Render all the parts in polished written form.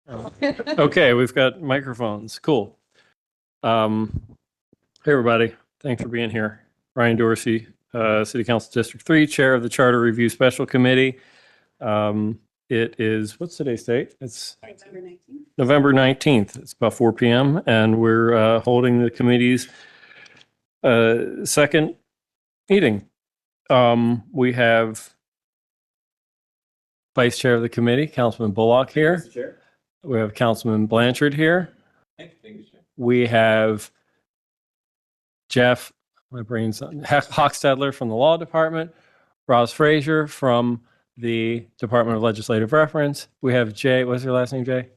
Okay, we've got microphones. Cool. Hey, everybody. Thanks for being here. Ryan Dorsey, City Council District 3, Chair of the Charter Review Special Committee. It is, what's today's date? It's November 19th. It's about 4 p.m. and we're holding the committee's second meeting. We have Vice Chair of the committee, Councilman Bullock here. We have Councilman Blanchard here. We have Jeff, my brain's Hochstadler from the Law Department, Ross Frazier from the Department of Legislative Reference. We have Jay, what's your last name, Jay?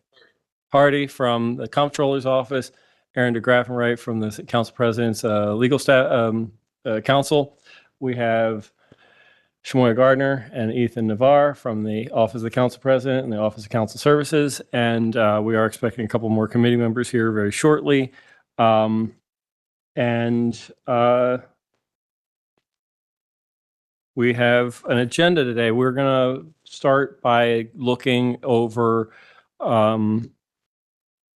Hardy from the Comptroller's Office, Aaron DeGraffenreich from the Council President's Legal Staff Council. We have Shamoya Gardner and Ethan Navarre from the Office of the Council President and the Office of Council Services. And we are expecting a couple more committee members here very shortly. We have an agenda today. We're going to start by looking over, we're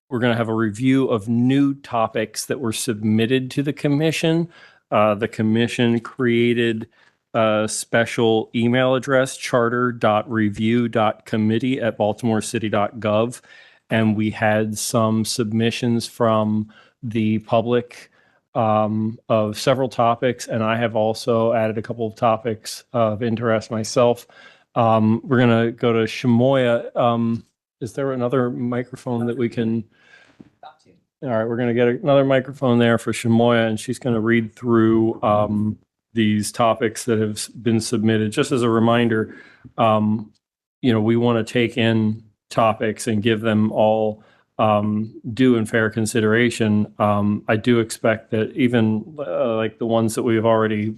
going to have a review of new topics that were submitted to the commission. The commission created a special email address, charter.review.committee@baltimorecity.gov. And we had some submissions from the public of several topics, and I have also added a couple of topics of interest myself. We're going to go to Shamoya. Is there another microphone that we can? All right, we're going to get another microphone there for Shamoya, and she's going to read through these topics that have been submitted. Just as a reminder, we want to take in topics and give them all due and fair consideration. I do expect that even like the ones that we've already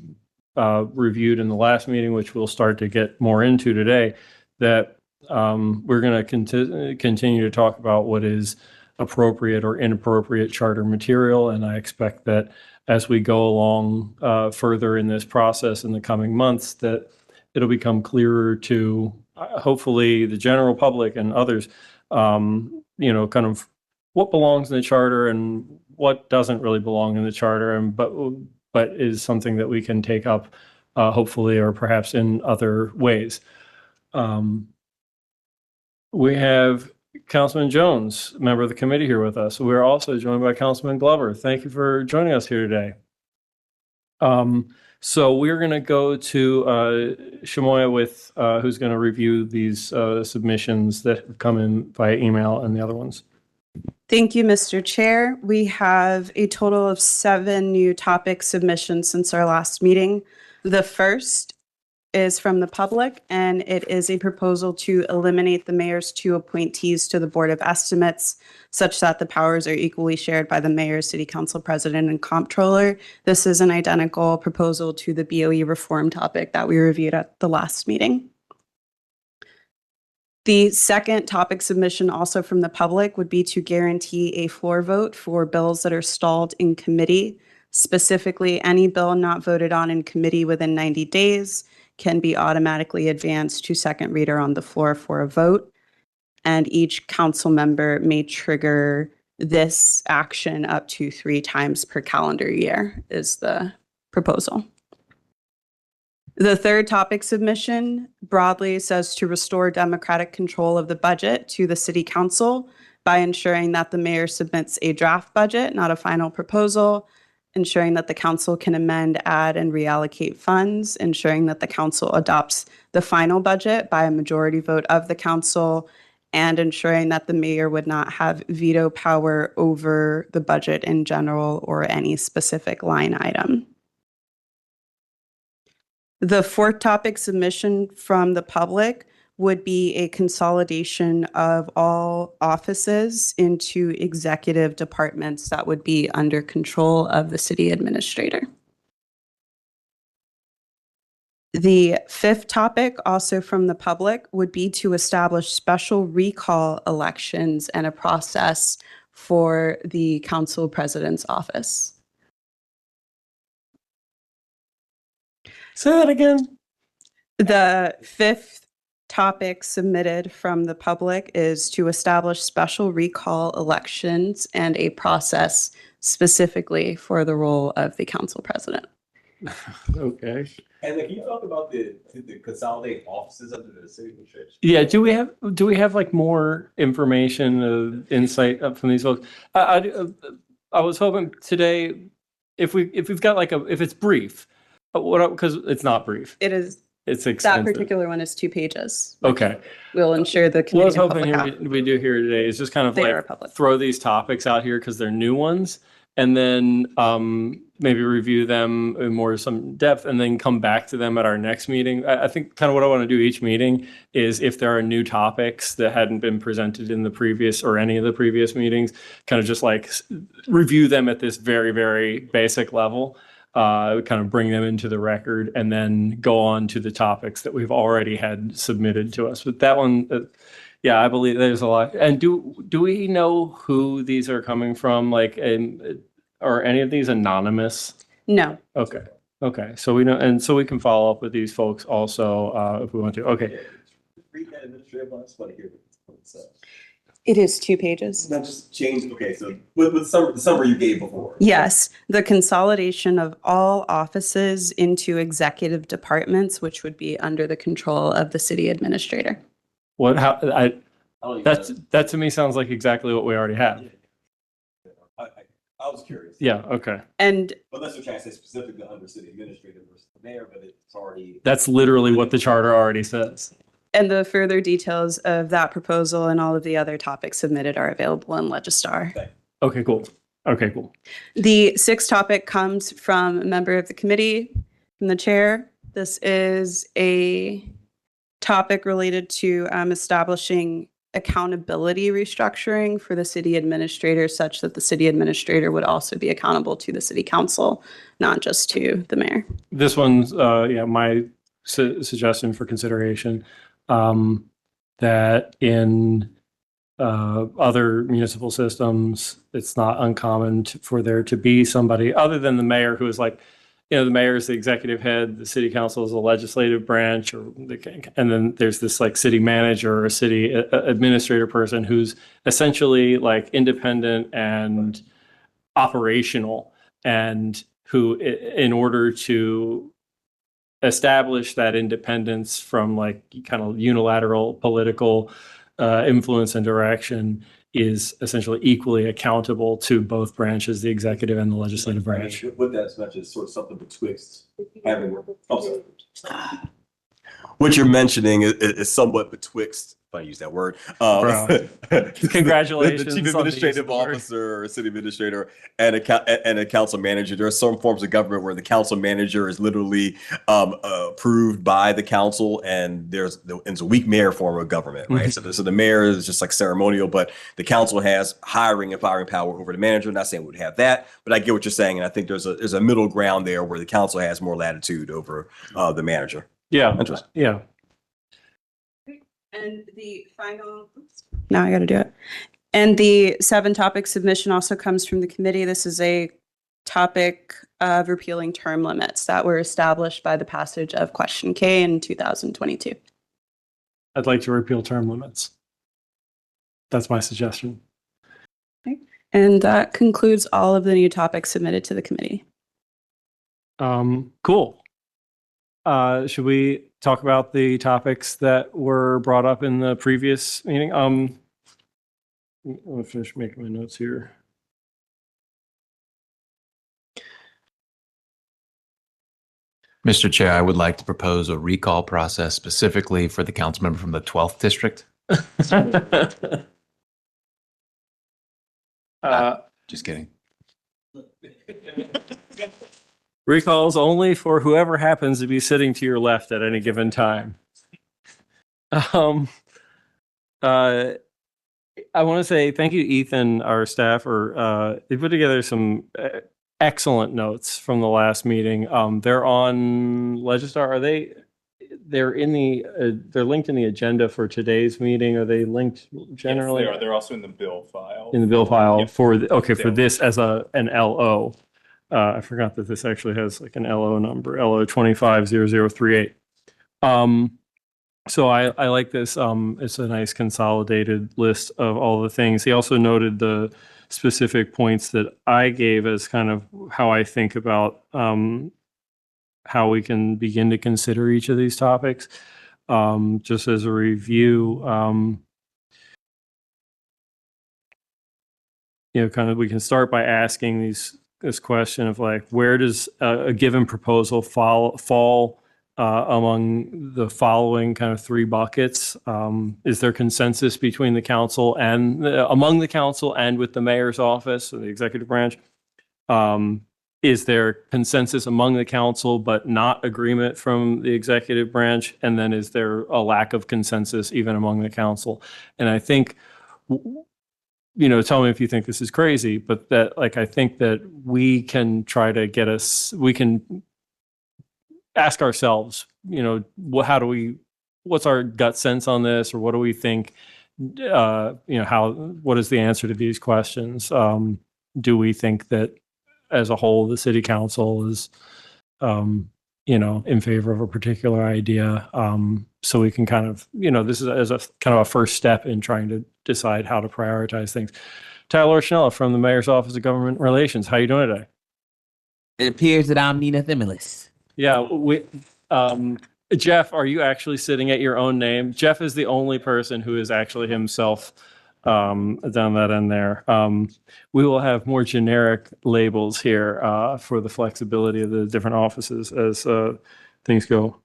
reviewed in the last meeting, which we'll start to get more into today, that we're going to continue to talk about what is appropriate or inappropriate charter material. And I expect that as we go along further in this process in the coming months, that it'll become clearer to hopefully the general public and others, kind of what belongs in the charter and what doesn't really belong in the charter, and but is something that we can take up hopefully or perhaps in other ways. We have Councilman Jones, member of the committee, here with us. We're also joined by Councilman Glover. Thank you for joining us here today. So we're going to go to Shamoya with who's going to review these submissions that have come in via email and the other ones. Thank you, Mr. Chair. We have a total of 7 new topic submissions since our last meeting. The first is from the public, and it is a proposal to eliminate the mayor's 2 appointees to the Board of Estimates, such that the powers are equally shared by the mayor, city council president, and comptroller. This is an identical proposal to the BOE reform topic that we reviewed at the last meeting. The second topic submission, also from the public, would be to guarantee a floor vote for bills that are stalled in committee. Specifically, any bill not voted on in committee within 90 days can be automatically advanced to second reader on the floor for a vote. And each council member may trigger this action up to 3 times per calendar year is the proposal. The third topic submission broadly says to restore democratic control of the budget to the city council by ensuring that the mayor submits a draft budget, not a final proposal, ensuring that the council can amend, add, and reallocate funds, ensuring that the council adopts the final budget by a majority vote of the council, and ensuring that the mayor would not have veto power over the budget in general or any specific line item. The fourth topic submission from the public would be a consolidation of all offices into executive departments that would be under control of the city administrator. The fifth topic, also from the public, would be to establish special recall elections and a process for the council president's office. Say that again. The fifth topic submitted from the public is to establish special recall elections and a process specifically for the role of the council president. Okay. And then can you talk about the consolidate offices under the city administration? Yeah, do we have like more information, insight from these folks? I was hoping today, if we've got like if it's brief, because it's not brief, It is, it's that extensive. particular one is 2 pages. Okay. We'll ensure the What I was community and hoping public we do here today is just kind of They are like public. throw these topics out here because they're new ones, and then maybe review them in more some depth, and then come back to them at our next meeting. I think kind of what I want to do each meeting is if there are new topics that hadn't been presented in the previous or any of the previous meetings, kind of just like review them at this very, very basic level. Kind of bring them into the record and then go on to the topics that we've already had submitted to us. But that one, yeah, I believe there's a lot. And do we know who these are coming from? Like, are any of these anonymous? No, Okay. Okay. So we know, and so we can follow up with these folks also if we want to. Okay. Read that administrative one. I just want to hear what it says. it is 2 pages. Not just change. Okay, so with the summary you gave before. Yes, the consolidation of all offices into executive departments, which would be under the control of the city administrator. What? How? I don't even That to me sounds like exactly what we already have. I was curious. Yeah. Okay. And Unless you're trying to say specifically under city administrator versus the mayor, but it's already. That's literally what the charter already says. the further details of that proposal and all of the other topics submitted are available in Legistar. Okay. Cool. Okay. Cool. The 6th topic comes from a member of the committee, from the chair. This is a topic related to establishing accountability restructuring for the city administrator, such that the city administrator would also be accountable to the city council, not just to the mayor. This one's my suggestion for consideration, that in other municipal systems, it's not uncommon for there to be somebody other than the mayor who is like, the mayor is the executive head, the city council is the legislative branch, and then there's this like city manager or a city administrator person who's essentially like independent and operational, and who, in order to establish that independence from like kind of unilateral political influence and direction, is essentially equally accountable to both branches, the executive and the legislative branch. With that as much as sort of something betwixt having. What you're mentioning is somewhat betwixt, if I use that word. Congratulations The chief on the use administrative of the word. officer or city administrator and a council manager. There are some forms of government where the council manager is literally approved by the council, and it's a weak mayor form of government, right? Mm-hmm. So the mayor is just like ceremonial, but the council has hiring and firing power over the manager. I'm not saying we would have that, but I get what you're saying, and I think there's a middle ground there where the council has more latitude over the manager. Yeah. Interesting. Yeah. And the final, now I got to do it. And the 7 topic submission also comes from the committee. This is a topic of repealing term limits that were established by the passage of Question K in 2022. I'd like to repeal term limits. That's my suggestion. And that concludes all of the new topics submitted to the committee. Cool. Should we talk about the topics that were brought up in the previous meeting? I'm gonna finish making my notes here. Mr. Chair, I would like to propose a recall process specifically for the council member from the 12th district. Just kidding. Recalls only for whoever happens to be sitting to your left at any given time. I want to say thank you, Ethan, our staff, for they put together some excellent notes from the last meeting. They're on Legistar. Are they? They're in the. They're linked in the agenda for today's meeting. Are they linked generally? Yes, they are. They're also in the bill file. In the bill file Yep. for for Bill. this as an LO. I forgot that this actually has like an LO number, LO 250038. So I like this. It's a nice consolidated list of all the things. He also noted the specific points that I gave as kind of how I think about how we can begin to consider each of these topics. Just as a review, kind of we can start by asking this question of like, where does a given proposal fall among the following kind of three buckets? Is there consensus between the council and among the council and with the mayor's office or the executive branch? Is there consensus among the council but not agreement from the executive branch? And then is there a lack of consensus even among the council? And I think, tell me if you think this is crazy, but that like I think that we can try to we can ask ourselves, what's our gut sense on this, or what do we think? What is the answer to these questions? Do we think that as a whole, the city council is, in favor of a particular idea? So we can kind of, this is as a kind of a first step in trying to decide how to prioritize things. Tyler Schnella from the Mayor's Office of Government Relations. How you doing today? It appears that I'm Nina Thimulus. Yeah, Jeff, are you actually sitting at your own name? Jeff is the only person who is actually himself down that end there. We will have more generic labels here for the flexibility of the different offices as things go.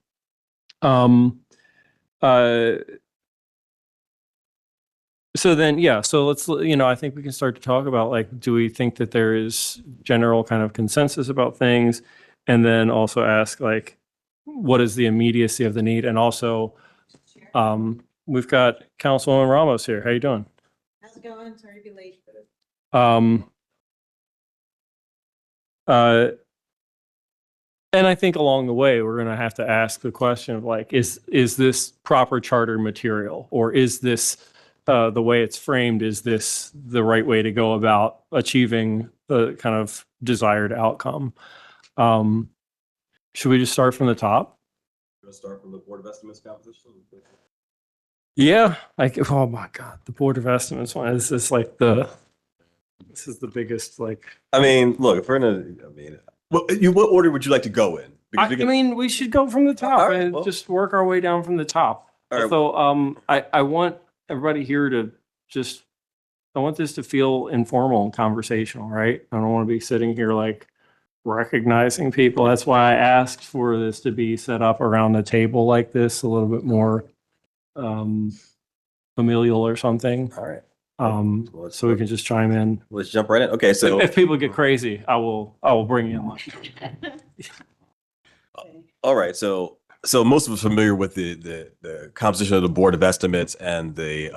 So then, so let's, I think we can start to talk about like, do we think that there is general kind of consensus about things? And then also ask like, what is the immediacy of the need? And also, we've got Councilwoman Ramos here. How you doing? How's it going? Sorry to be late. And I think along the way, we're going to have to ask the question of like, is this proper charter material, or is this the way it's framed? Is this the right way to go about achieving the kind of desired outcome? Should we just start from the top? Let's start from the Board of Estimates composition. Yeah, oh my God, the Board of Estimates one is this like this is the biggest like. I mean, look, if we're what order would you like to go in? Because we should go from the top All right, and well. just work our way down from the top. All right. So, I want everybody here to I want this to feel informal and conversational, right? I don't want to be sitting here like recognizing people. That's why I asked for this to be set up around a table like this, a little bit more familial or something. All right. So we can just chime in. Let's jump right in. Okay, so If people get crazy, I will bring you on. all right, so most of us are familiar with the composition of the Board of Estimates and the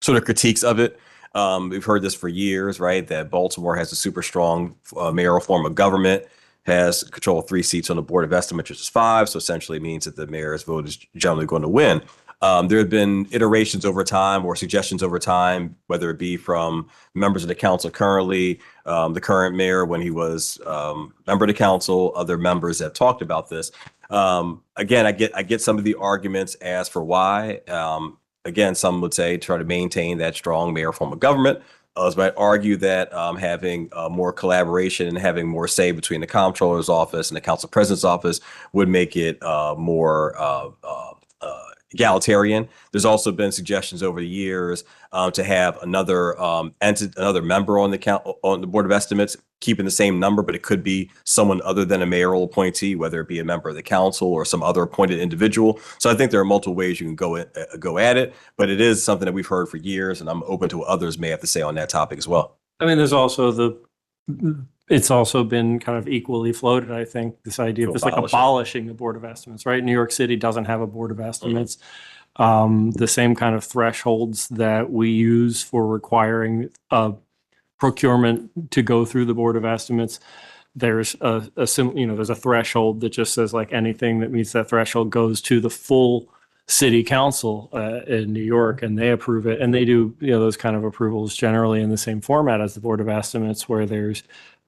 sort of critiques of it. We've heard this for years, right? That Baltimore has a super strong mayoral form of government, has control of 3 seats on the Board of Estimates, which is 5. So essentially means that the mayor's vote is generally going to win. There have been iterations over time or suggestions over time, whether it be from members of the council currently, the current mayor when he was member of the council, other members that talked about this. Again, I get some of the arguments as for why. Again, some would say try to maintain that strong mayor form of government. Others might argue that having more collaboration and having more say between the comptroller's office and the council president's office would make it more egalitarian. There's also been suggestions over the years to have another member on the Board of Estimates, keeping the same number, but it could be someone other than a mayoral appointee, whether it be a member of the council or some other appointed individual. So I think there are multiple ways you can go at it, but it is something that we've heard for years, and I'm open to what others may have to say on that topic as well. I mean, there's also it's also been kind of equally floated, I think, this idea of just like abolishing the Board of Estimates, right? New York City doesn't have a Board of Estimates. The same kind of thresholds that we use for requiring procurement to go through the Board of Estimates. There's there's a threshold that just says like anything that meets that threshold goes to the full city council in New York, and they approve it. And they do those kind of approvals generally in the same format as the Board of Estimates, where there's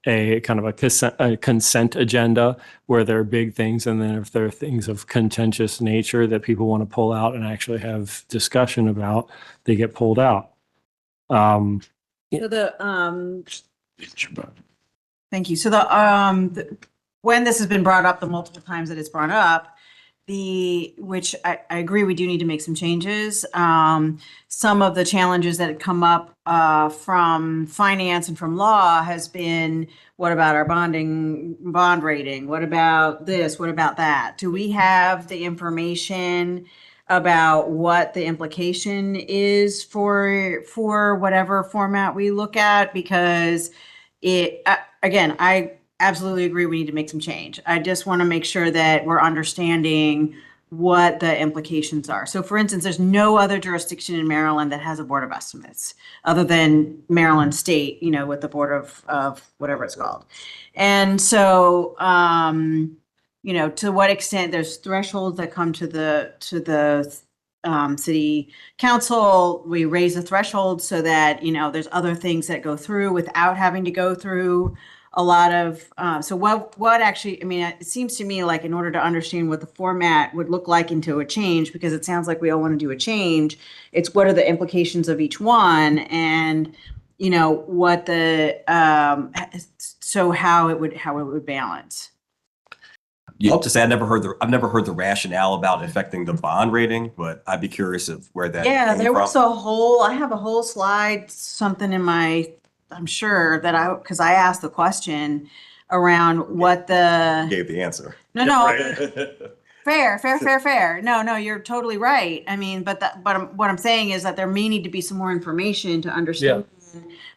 a kind of a consent agenda where there are big things, and then if there are things of contentious nature that people want to pull out and actually have discussion about, they get pulled out. So thank you. So when this has been brought up, the multiple times that it's brought up, which I agree, we do need to make some changes. Some of the challenges that have come up from finance and from law has been, what about our bond rating? What about this? What about that? Do we have the information about what the implication is for whatever format we look at? Because again, I absolutely agree we need to make some change. I just want to make sure that we're understanding what the implications are. So for instance, there's no other jurisdiction in Maryland that has a Board of Estimates other than Maryland State, with the Board of whatever it's called. And so, to what extent there's thresholds that come to the city council. We raise the threshold so that, there's other things that go through without having to go through a lot of, so what actually, it seems to me like in order to understand what the format would look like into a change, because it sounds like we all want to do a change, it's what are the implications of each one, and, what so how it would balance. I'll just say I've never heard the rationale about affecting the bond rating, but I'd be curious of where that came There from. was I have a whole slide, something in I'm sure that because I asked the question around what the. You gave the answer. No. Fair. No, you're totally right. But what I'm saying is that there may need to be some more information to understand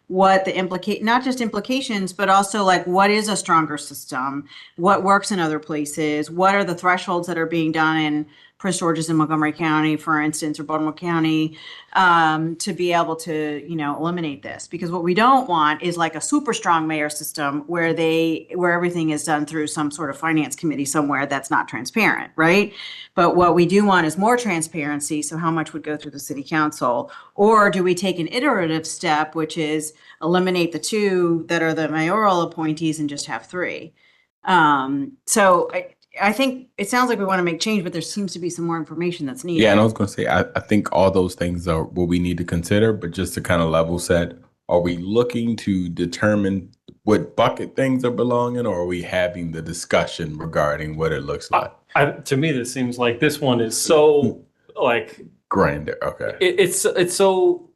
what the not just implications, but also like what is a stronger system, what works in other places, what are the thresholds that are being done in Prince George's and Montgomery County, for instance, or Baltimore County, to be able to, eliminate this. Because what we don't want is like a super strong mayor system where everything is done through some sort of finance committee somewhere that's not transparent, right? But what we do want is more transparency. So how much would go through the city council? Or do we take an iterative step, which is eliminate the two that are the mayoral appointees and just have three? So I think it sounds like we want to make change, but there seems to be some more information that's needed. Yeah, and I was going to say, I think all those things are what we need to consider, but just to kind of level set, are we looking to determine what bucket things are belonging, or are we having the discussion regarding what it looks like? To me, this seems like this one is so Grander, okay. It's so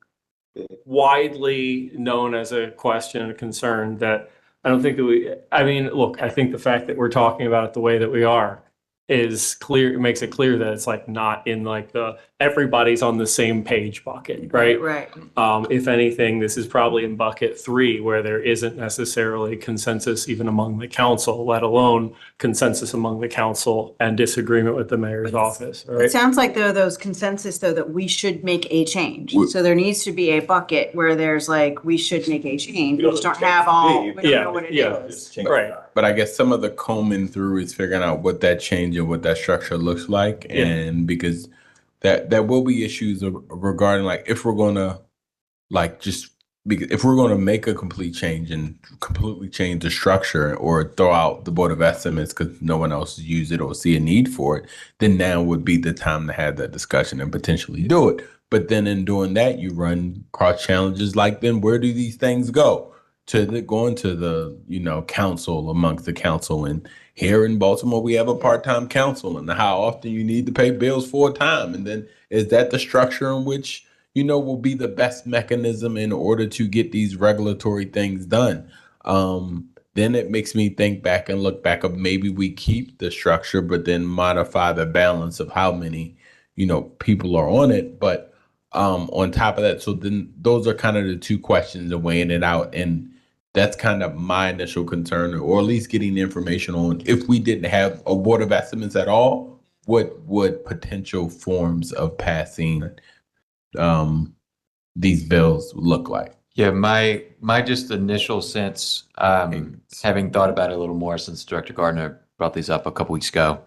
widely known as a question and a concern that I don't think that I think the fact that we're talking about it the way that we are is clear. It makes it clear that it's like not in like the everybody's on the same page bucket, right? Right. If anything, this is probably in bucket 3 where there isn't necessarily consensus even among the council, let alone consensus among the council and disagreement with the mayor's office, It right? sounds like those consensus though that we should make a change. Well- So there needs to be a bucket where there's like, we should make a change. We We just don't don't have all, we don't Yeah, know what it yeah. is. Change Right. that. But I guess some of the combing through is figuring out what that change and what that structure looks like. Yeah. And because that will be issues regarding like if we're going to because if we're going to make a complete change and completely change the structure or throw out the Board of Estimates because no one else use it or see a need for it, then now would be the time to have that discussion and potentially do it. But then in doing that, you run cross challenges like then where do these things go? Going to the council amongst the council, and here in Baltimore we have a part-time council, and how often you need to pay bills for a time, and then is that the structure in which will be the best mechanism in order to get these regulatory things done? Then it makes me think back and look back of maybe we keep the structure, but then modify the balance of how many people are on it, but on top of that, so then those are kind of the two questions of weighing it out. And that's kind of my initial concern, or at least getting the information on if we didn't have a Board of Estimates at all, what would potential forms of passing these bills look like? Yeah, my just initial sense, having thought about it a little more since Director Gardner brought these up a couple weeks ago,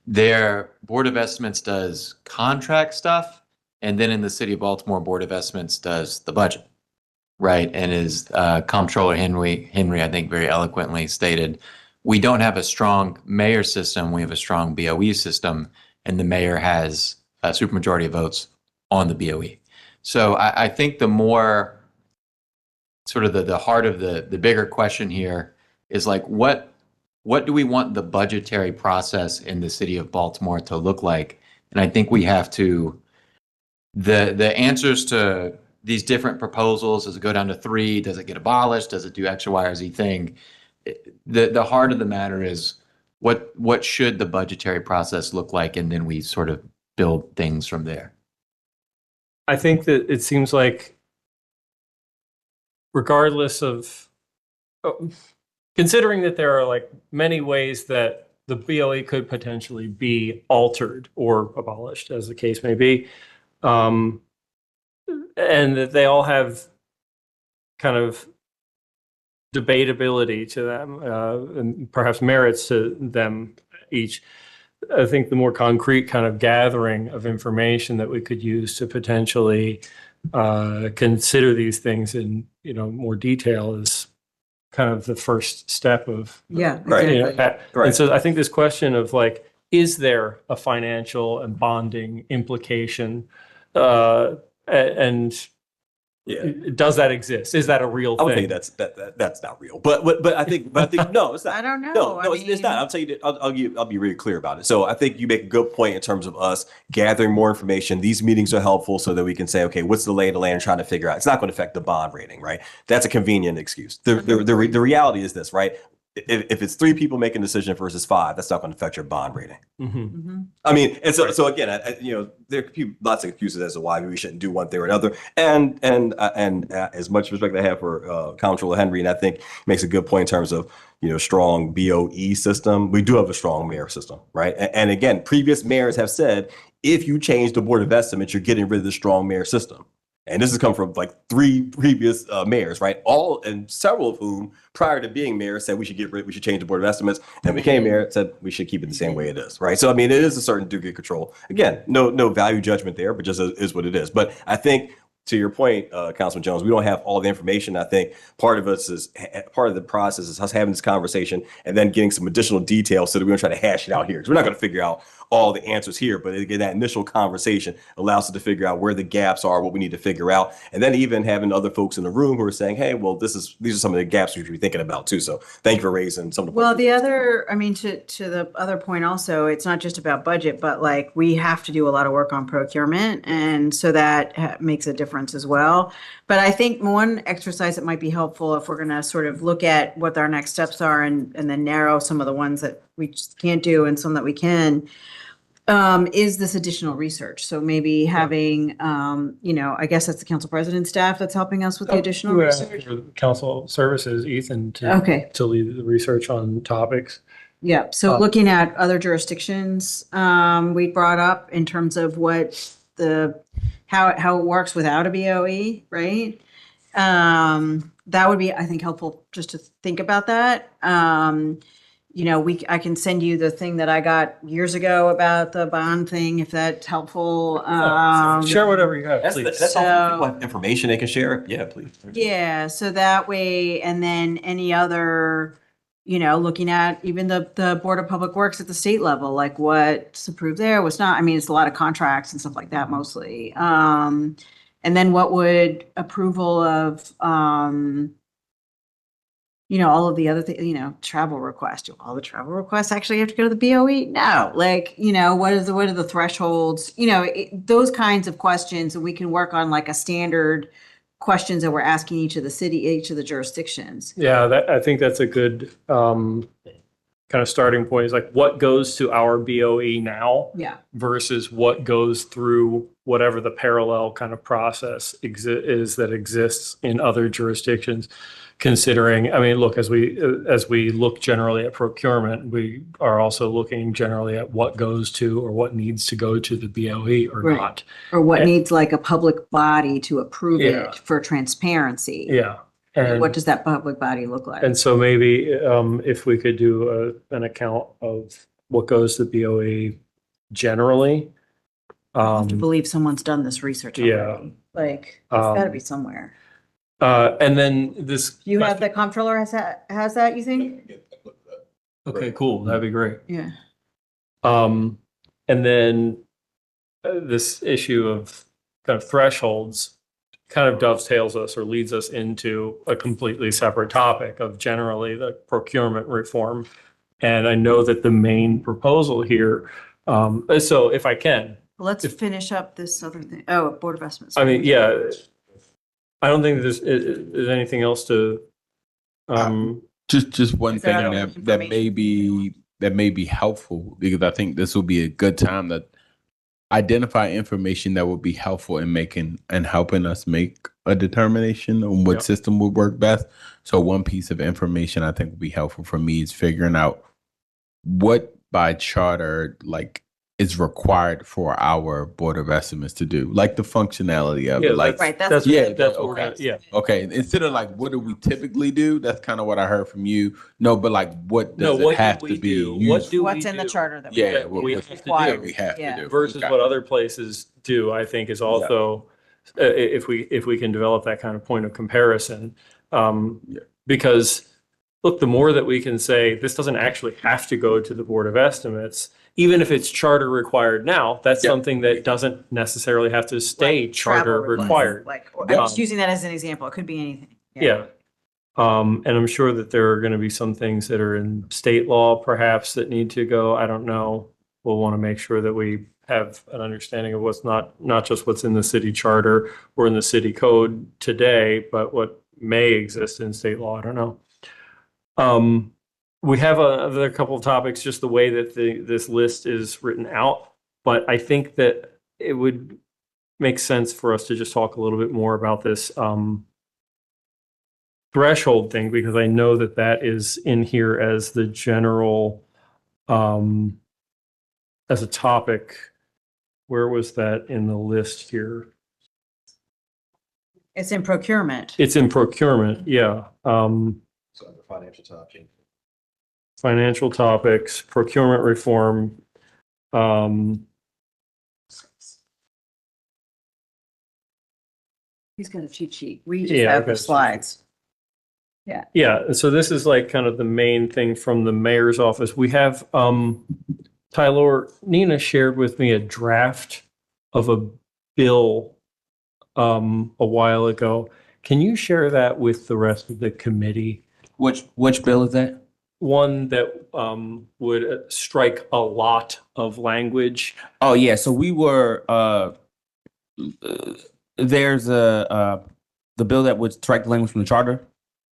their Board of Estimates does contract stuff, and then in the City of Baltimore, Board of Estimates does the budget. right? And as Comptroller Henry, I think very eloquently stated, we don't have a strong mayor system. We have a strong BOE system, and the mayor has a supermajority of votes on the BOE. So I think the more sort of the heart of the bigger question here is like, what do we want the budgetary process in the city of Baltimore to look like? And I think we have to, the answers to these different proposals, does it go down to 3? Does it get abolished? Does it do X or Y or Z thing? The heart of the matter is what should the budgetary process look like? And then we sort of build things from there. I think that it seems like regardless of considering that there are like many ways that the BOE could potentially be altered or abolished, as the case may be, and that they all have kind of debatability to them, and perhaps merits to them each. I think the more concrete kind of gathering of information that we could use to potentially consider these things in more detail is kind of the first step of Yeah, Right. exactly. Right. And so I think this question of like, is there a financial and bonding implication, and Yeah. does that exist? Is that a real I would thing? think that's not real. But I think no, it's not. I don't know. No, it's not. I'll tell you. I'll be really clear about it. So I think you make a good point in terms of us gathering more information. These meetings are helpful so that we can say, okay, what's the lay of the land, trying to figure out. It's not going to affect the bond rating, right? That's a convenient excuse. The reality is this, right? If it's 3 people making a decision versus 5, that's not going to affect your bond rating. Mhm. Mhm. I mean, and so again, there could be lots of excuses as to why we shouldn't do one thing or another. And as much respect I have for Comptroller Henry, and I think makes a good point in terms of strong BOE system. We do have a strong mayor system, right? And again, previous mayors have said if you change the Board of Estimates, you're getting rid of the strong mayor system. And this has come from like 3 previous mayors, right? All and several of whom, prior to being mayor, said we should change the Board of Estimates. And became mayor, said we should keep it the same way it is, right? So I mean, it is a certain degree of control. Again, no value judgment there, but just is what it is. But I think to your point, Councilman Jones, we don't have all the information. I think part of the process is us having this conversation and then getting some additional details so that we don't try to hash it out here. Because we're not going to figure out all the answers here, but again, that initial conversation allows us to figure out where the gaps are, what we need to figure out, and then even having other folks in the room who are saying, "Hey, well, these are some of the gaps we should be thinking about too." So, thank you for raising some of the. Well, the other, I mean, to the other point also, it's not just about budget, but like we have to do a lot of work on procurement. And so that makes a difference as well. But I think one exercise that might be helpful if we're going to sort of look at what our next steps are and then narrow some of the ones that we just can't do and some that we can, is this additional research. So maybe having, I guess that's the council president staff that's helping us with the additional research. For Council Services, Ethan, Okay. to lead the research on topics. Yeah, so looking at other jurisdictions, we brought up in terms of what how it works without a BOE, right? That would be, I think, helpful just to think about that. I can send you the thing that I got years ago about the bond thing, if that's helpful. Share whatever you have, That's please. all. People have information they can share. Yeah, please. Yeah, so that way, and then any other, looking at even the Board of Public Works at the state level, like what's approved there, what's not. I mean, it's a lot of contracts and stuff like that mostly. And then what would approval of, all of the other things, travel requests. Do all the travel requests actually have to go to the BOE? No. Like, what are the thresholds? Those kinds of questions, and we can work on like a standard questions that we're asking each of the jurisdictions. Yeah, I think that's a good kind of starting point. Is like what goes to our BOE now Yeah. versus what goes through whatever the parallel kind of process is that exists in other jurisdictions. Considering, I mean, look, as we look generally at procurement, we are also looking generally at what goes to or what needs to go to the BOE or Right. not. Or what needs like a public body to approve Yeah. it for transparency. Yeah. And What does that public body look like? And so maybe if we could do an account of what goes to BOE generally. I have to believe someone's done this research yeah. already. Like, it's got to be somewhere. And then this. You have the comptroller has that, you think? Okay, cool. That'd be great. Yeah. And then this issue of kind of thresholds kind of dovetails us or leads us into a completely separate topic of generally the procurement reform. And I know that the main proposal here, so if I can, Let's finish up this other thing. Oh, Board of Estimates. I mean, yeah, I don't think there's anything else to, Just one Is there thing other that may be helpful, because I think this will be a good time to identify information that will be helpful in making and helping us make a determination on what Yep. system would work best. So one piece of information I think would be helpful for me is figuring out what by charter is required for our Board of Estimates to do, like the functionality of Yeah, it. Like, Right, that's, Yeah, that's what we're okay. gonna, yeah. okay, instead of like, what do we typically do? That's kind of what I heard from you. No, but like, what No, does it what have do to we be? do? used What do we What's in the do? charter that Yeah, that we have to do. we have Yeah. to do Versus Okay. what other places do, I think is also, if we can develop that kind of point of comparison. Because, look, the more that we can say, this doesn't actually have to go to the Board of Estimates, even if it's charter required now, that's Yeah. something that doesn't necessarily have to stay Like charter travel required. Like, I'm Yeah. just using that as an example. It could be anything. Yeah. And I'm sure that there are going to be some things that are in state law perhaps that need to go. I don't know. We'll want to make sure that we have an understanding of what's not just what's in the city charter or in the city code today, but what may exist in state law. I don't know. We have another couple of topics, just the way that this list is written out. But I think that it would make sense for us to just talk a little bit more about this threshold thing, because I know that that is in here as the general, as a topic. Where was that in the list here? It's in procurement. It's in procurement, yeah. So the financial topic. Financial topics, procurement reform. He's got a cheat sheet. We just Yeah, have okay. the slides. Yeah, so this is like kind of the main thing from the mayor's office. We have, Tyler, Nina shared with me a draft of a bill a while ago. Can you share that with the rest of the committee? Which bill is that? One that would strike a lot of language. Oh yeah, so we were there's the bill that would strike the language from the charter.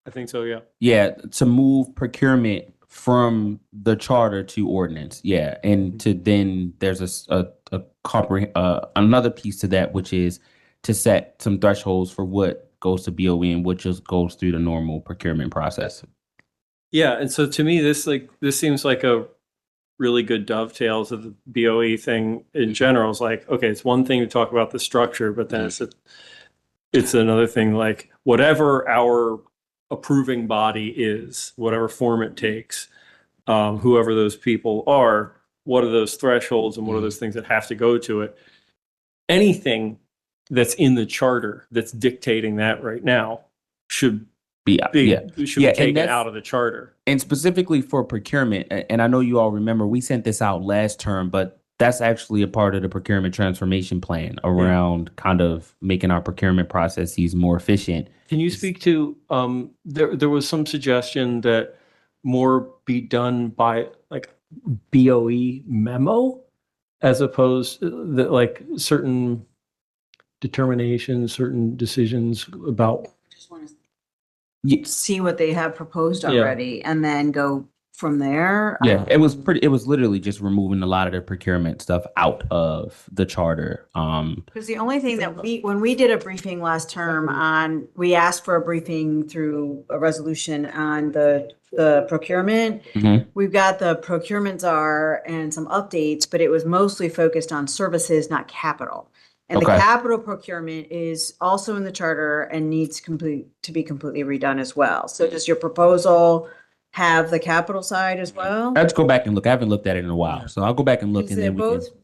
I think so, yeah. Yeah, to move procurement from the charter to ordinance. Yeah, and to then there's another piece to that, which is to set some thresholds for what goes to BOE and what just goes through the normal procurement process. Yeah, and so to me, this seems like a really good dovetails of the BOE thing in general. It's like, okay, it's one thing to talk about the structure, but then it's another thing, like whatever our approving body is, whatever form it takes, whoever those people are, what are those thresholds and what are those things that have to go to it? Anything that's in the charter that's dictating that right now should be taken that's- out of the charter. And specifically for procurement, and I know you all remember we sent this out last term, but that's actually a part of the procurement transformation plan around kind of making our procurement processes more efficient. Can you speak to, there was some suggestion that more be done by like BOE memo as opposed that like certain determinations, certain decisions about. Just want to see what they have proposed Yeah. already and then go from there. Yeah, it was literally just removing a lot of the procurement stuff out of the charter. Because the only thing that when we did a briefing last term we asked for a briefing through a resolution on the procurement. Mhm. We've got the procurement czar and some updates, but it was mostly focused on services, not capital. And the Okay. capital procurement is also in the charter and needs to be completely redone as well. So does your proposal have the capital side as well. I have to go back and look. I haven't looked at it in a while, so I'll go back and look, Because and then we can. both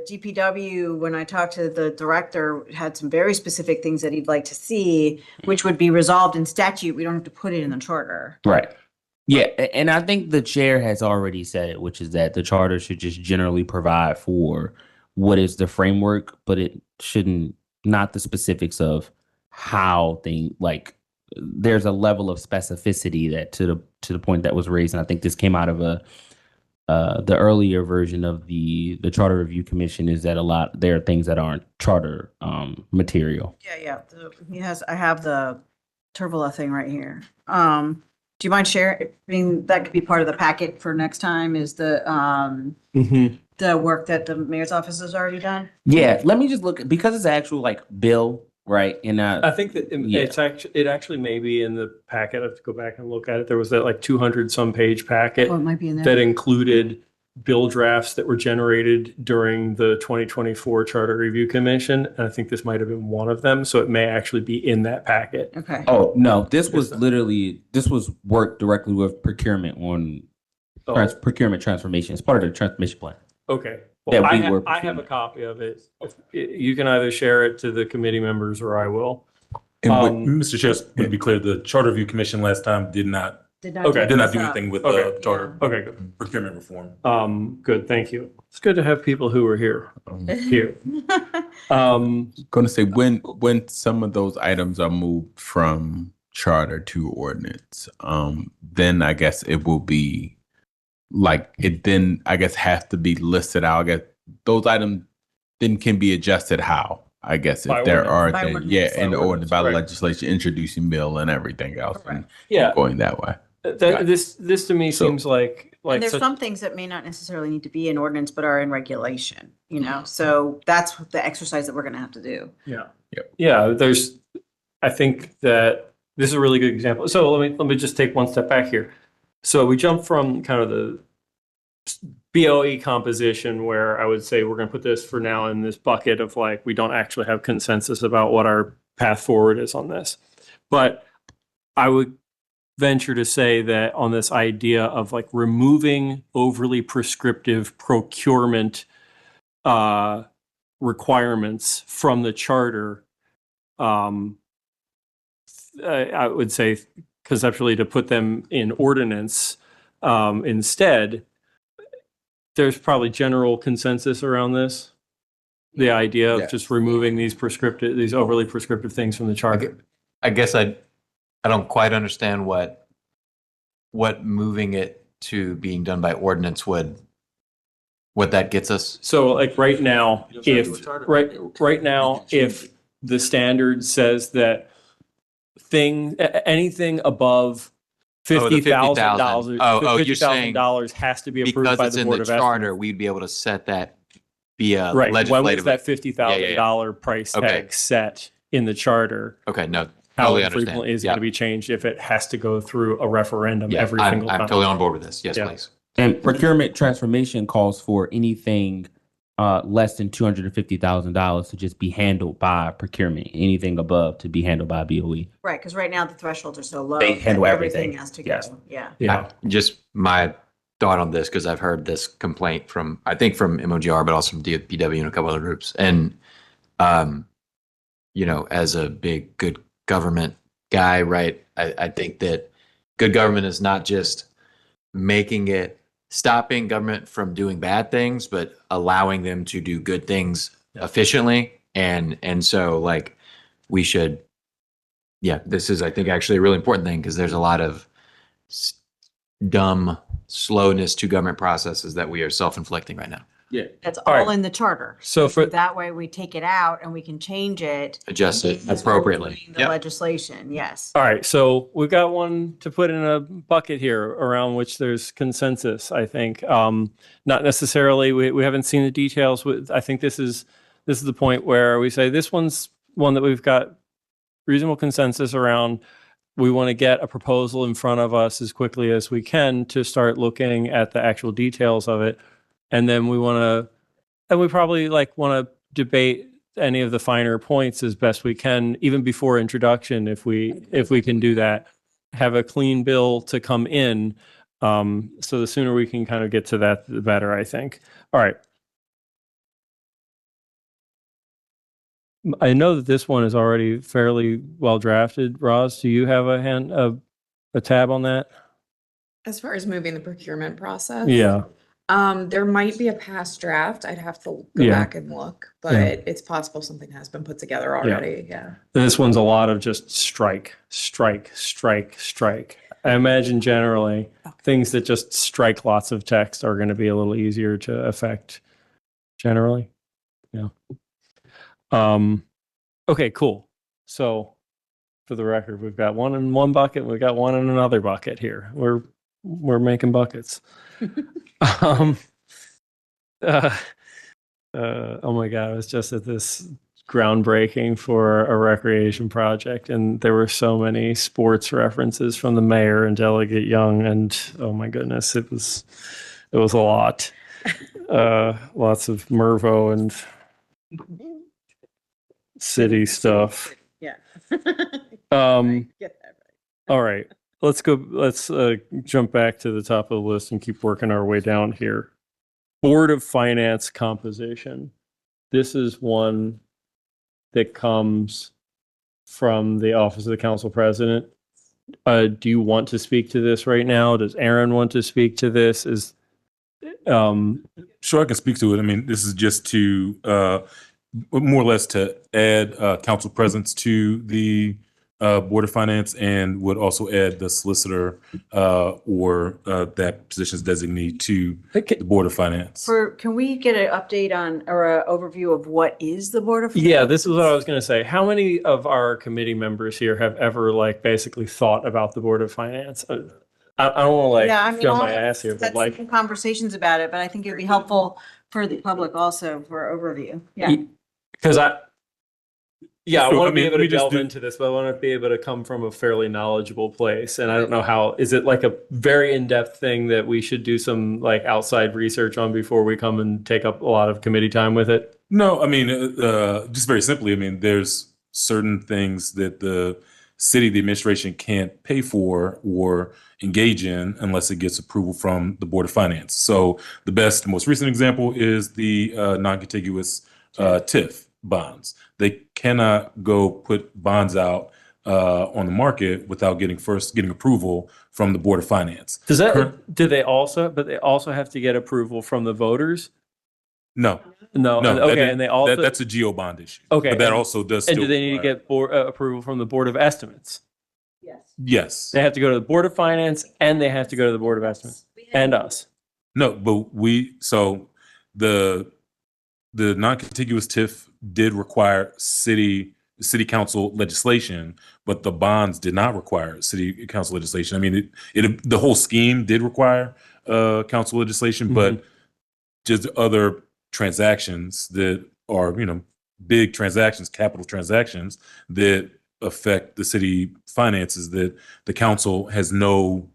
DPW, when I talked to the director, had some very specific things that he'd like to see, which would be resolved in statute. We don't have to put it in the charter. Right. Yeah, and I think the chair has already said it, which is that the charter should just generally provide for what is the framework, but it shouldn't, not the specifics of how there's a level of specificity that to the point that was raised, and I think this came out of the earlier version of the Charter Review Commission, is that there are things that aren't charter material. Yeah. I have the Tervala thing right here. Do you mind sharing? I mean, that could be part of the packet for next time, is the work that the mayor's office has already done. Yeah, let me just look, because it's actual bill, right? And I think that it actually may be in the packet. I have to go back and look at it. There was that 200 some page packet Oh, it might be in there. that included bill drafts that were generated during the 2024 Charter Review Commission. And I think this might have been one of them. So it may actually be in that packet. Okay. oh no, this was work directly with procurement on procurement transformation. It's part of the transformation plan. Okay. That Well, we were I have a copy of it. You can either share it to the committee members or I will. And what- Mr. Chair, to be clear, the Charter Review Commission last time did not Okay. do anything with Okay. charter Okay, good. procurement reform. Good. Thank you. It's good to have people who are here. Here. Going to say when some of those items are moved from charter to ordinance, then I guess it will be then I guess has to be listed out. I guess those items then can be adjusted how, I guess, By if there ordinance. are By then, ordinance. yeah, By in the ordinance by the right. legislation introducing bill and everything else and Yeah. going that way. This to me So- seems like And there's such- some things that may not necessarily need to be in ordinance, but are in regulation, so that's the exercise that we're gonna have to do. Yeah. Yep. Yeah, I think that this is a really good example. So let me just take one step back here. So we jump from kind of the BOE composition where I would say we're going to put this for now in this bucket of we don't actually have consensus about what our path forward is on this. But I would venture to say that on this idea of removing overly prescriptive procurement requirements from the charter, I would say conceptually to put them in ordinance instead. There's probably general consensus around this. The idea of Yes. just removing these overly prescriptive things from the charter. I guess I don't quite understand what moving it to being done by ordinance what that gets us. So right now, if the standard says that anything above $50,000, Oh, you're saying $50,000 has to be approved Because by it's the in Board the of charter, Estimates. we'd be able to set that via Right. When was legislative. that $50,000 price Okay. tag set in the charter? Okay, no, How totally understand. frequently is it Yeah. going to be changed if it has to go through a referendum Yeah, every I'm single time? totally on board with this. Yes, Yeah. please. And procurement transformation calls for anything less than $250,000 to just be handled by procurement. Anything above to be handled by BOE. Right, because right now the thresholds are so low. They that handle everything. has to go, Yes. yeah. Yeah. Just my thought on this, because I've heard this complaint from MOGR, but also from DPW and a couple other groups. And, as a big good government guy, right, I think that good government is not just stopping government from doing bad things, but allowing them to do good things efficiently. And so we should, this is, I think, actually a really important thing, because there's a lot of dumb slowness to government processes that we are self-inflicting right now. That's All all right. in the charter. So That way we take it out and we can change it. Adjust it as we're appropriately. doing The legislation, yes. All right, so we've got one to put in a bucket here around which there's consensus, I think. Not necessarily, we haven't seen the details. I think this is the point where we say this one's one that we've got reasonable consensus around. We want to get a proposal in front of us as quickly as we can to start looking at the actual details of it. And then we probably want to debate any of the finer points as best we can, even before introduction, if we can do that. have a clean bill to come in. So the sooner we can kind of get to that, the better, I think. All right. I know that this one is already fairly well drafted. Roz, do you have a tab on that? As far as moving the procurement process? Yeah. There might be a past draft. I'd have to go Yeah. back and look, but Yeah. it's possible something has been put together already. Yeah. This one's a lot of just strike, strike, strike, strike. I imagine generally things that just strike lots of text are going to be a little easier to affect generally. Yeah. Okay, cool. So for the record, we've got one in one bucket, we've got one in another bucket here. We're making buckets. Oh my God, I was just at this groundbreaking for a recreation project, and there were so many sports references from the mayor and Delegate Young, and oh my goodness, it was a lot. Lots of Mervo and city stuff. Yeah. Get Get that right. All right, let's jump back to the top of the list and keep working our way down here. Board of Finance composition. This is one that comes from the Office of the Council President. Do you want to speak to this right now? Does Aaron want to speak to this? Sure, I can speak to it. I mean, this is just to more or less to add council presence to the Board of Finance, and would also add the solicitor or that position's designee to the Board of Finance. Can we get an update on or an overview of what is the Board of Finance? Yeah, this is what I was going to say. How many of our committee members here have ever basically thought about the Board of Finance? I don't want to show my ass here, but Had some conversations about it, but I think it'd be helpful for the public also for overview. Yeah. Because I So, want I to be mean, able we to just delve do- into this, but I want to be able to come from a fairly knowledgeable place. And I don't know how, is it like a very in-depth thing that we should do some outside research on before we come and take up a lot of committee time with it? No, I mean, just very simply, I mean, there's certain things that the city, the administration can't pay for or engage in unless it gets approval from the Board of Finance. So the best, most recent example is the non-contiguous TIF bonds. They cannot go put bonds out on the market without getting approval from the Board of Finance. Does that, do they also, but they also have to get approval from the voters? No, No. no. Okay, and they also, that's a geo bond issue. Okay, But that and- also does and still do they need to require- get approval from the Board of Estimates? Yes. Yes. They have to go to the Board of Finance and they have to go to the Board of Estimates and us. No, but the non-contiguous TIF did require city council legislation, but the bonds did not require city council legislation. I mean, the whole scheme did require council legislation, but just other transactions that are, big transactions, capital transactions that affect the city finances that the council has no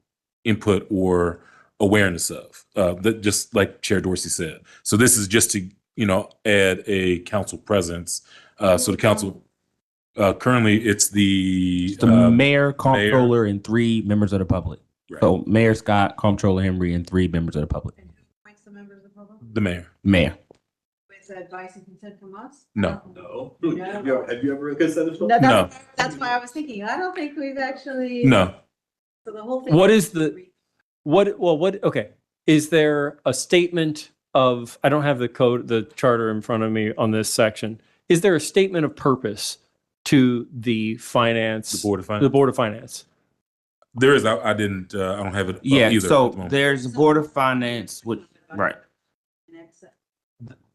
input or awareness of, that just like Chair Dorsey said. So this is just to, add a council presence. So the council, currently it's the mayor, comptroller, and 3 members of the public. Right. So Mayor Scott, comptroller Henry, and 3 members of the public. Appoints the members of the public the mayor. Mayor. with advice and consent from us? No. No. Have you ever considered? No. That's why I was thinking, I don't think we've actually. No. So the whole thing. What is okay. Is there a statement of, I don't have the charter in front of me on this section. Is there a statement of purpose to the finance? The Board of Finance. The Board of Finance. There is. I didn't. I don't have it. Yeah, either at the so moment. there's a Board of Finance with, right.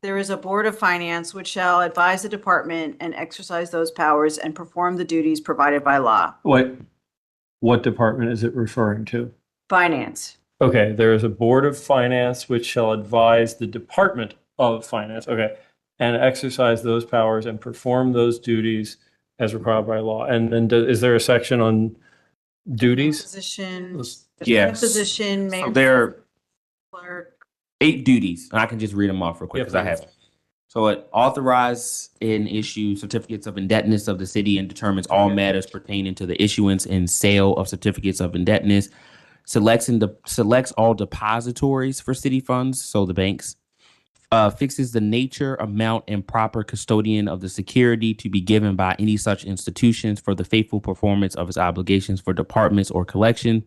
There is a Board of Finance which shall advise the department and exercise those powers and perform the duties provided by law. What department is it referring to? Finance. Okay, there is a Board of Finance which shall advise the Department of Finance, okay, and exercise those powers and perform those duties as required by law. And then is there a section on duties? Position. Yes. Position, So mayor. there are Clerk. 8 duties, and I can just read them off real quick because I have them. So it authorizes and issue certificates of indebtedness of the city and determines all matters pertaining to the issuance and sale of certificates of indebtedness. Selects all depositories for city funds, so the banks. Fixes the nature, amount, and proper custodian of the security to be given by any such institutions for the faithful performance of its obligations for departments or collection.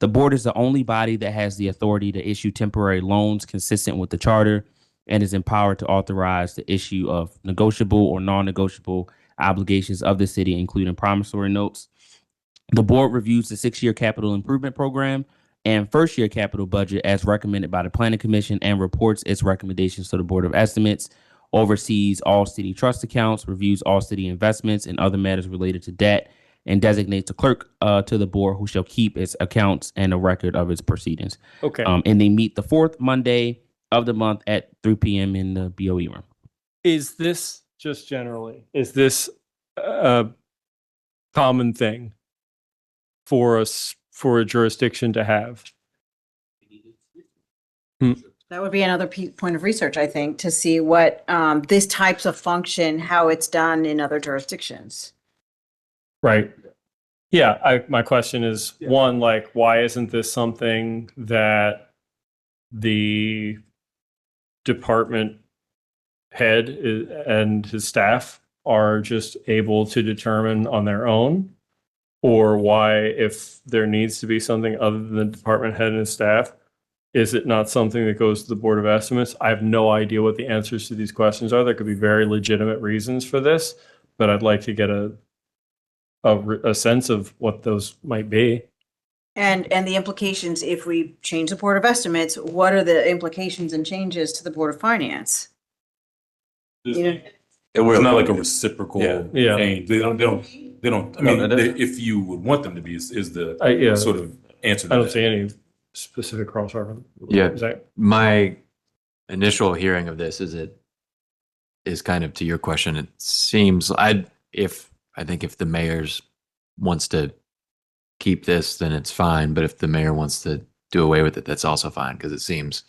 The board is the only body that has the authority to issue temporary loans consistent with the charter and is empowered to authorize the issue of negotiable or non-negotiable obligations of the city, including promissory notes. The board reviews the 6-year capital improvement program and first-year capital budget as recommended by the Planning Commission and reports its recommendations to the Board of Estimates, oversees all city trust accounts, reviews all city investments and other matters related to debt, and designates a clerk to the board who shall keep its accounts and a record of its proceedings. Okay. And they meet the fourth Monday of the month at 3 p.m. in the BOE room. Is this just generally, is this a common thing for us, for a jurisdiction to have? That would be another point of research, I think, to see what this types of function, how it's done in other jurisdictions. Right. Yeah. My question is one, like, why isn't this something that the department head and his staff are just able to determine on their own? Or why, if there needs to be something other than the department head and his staff, is it not something that goes to the Board of Estimates? I have no idea what the answers to these questions are. There could be very legitimate reasons for this, but I'd like to get a sense of what those might be. And the implications, if we change the Board of Estimates, what are the implications and changes to the Board of Finance? You know, It's not like a reciprocal Yeah. change. They don't. I mean, if you would want them to be, is the Yeah. sort of answer to I don't that. see any specific crossover. Yeah. Is that, My initial hearing of this is kind of to your question. It seems I think if the mayor's wants to keep this, then it's fine. But if the mayor wants to do away with it, that's also fine because it seems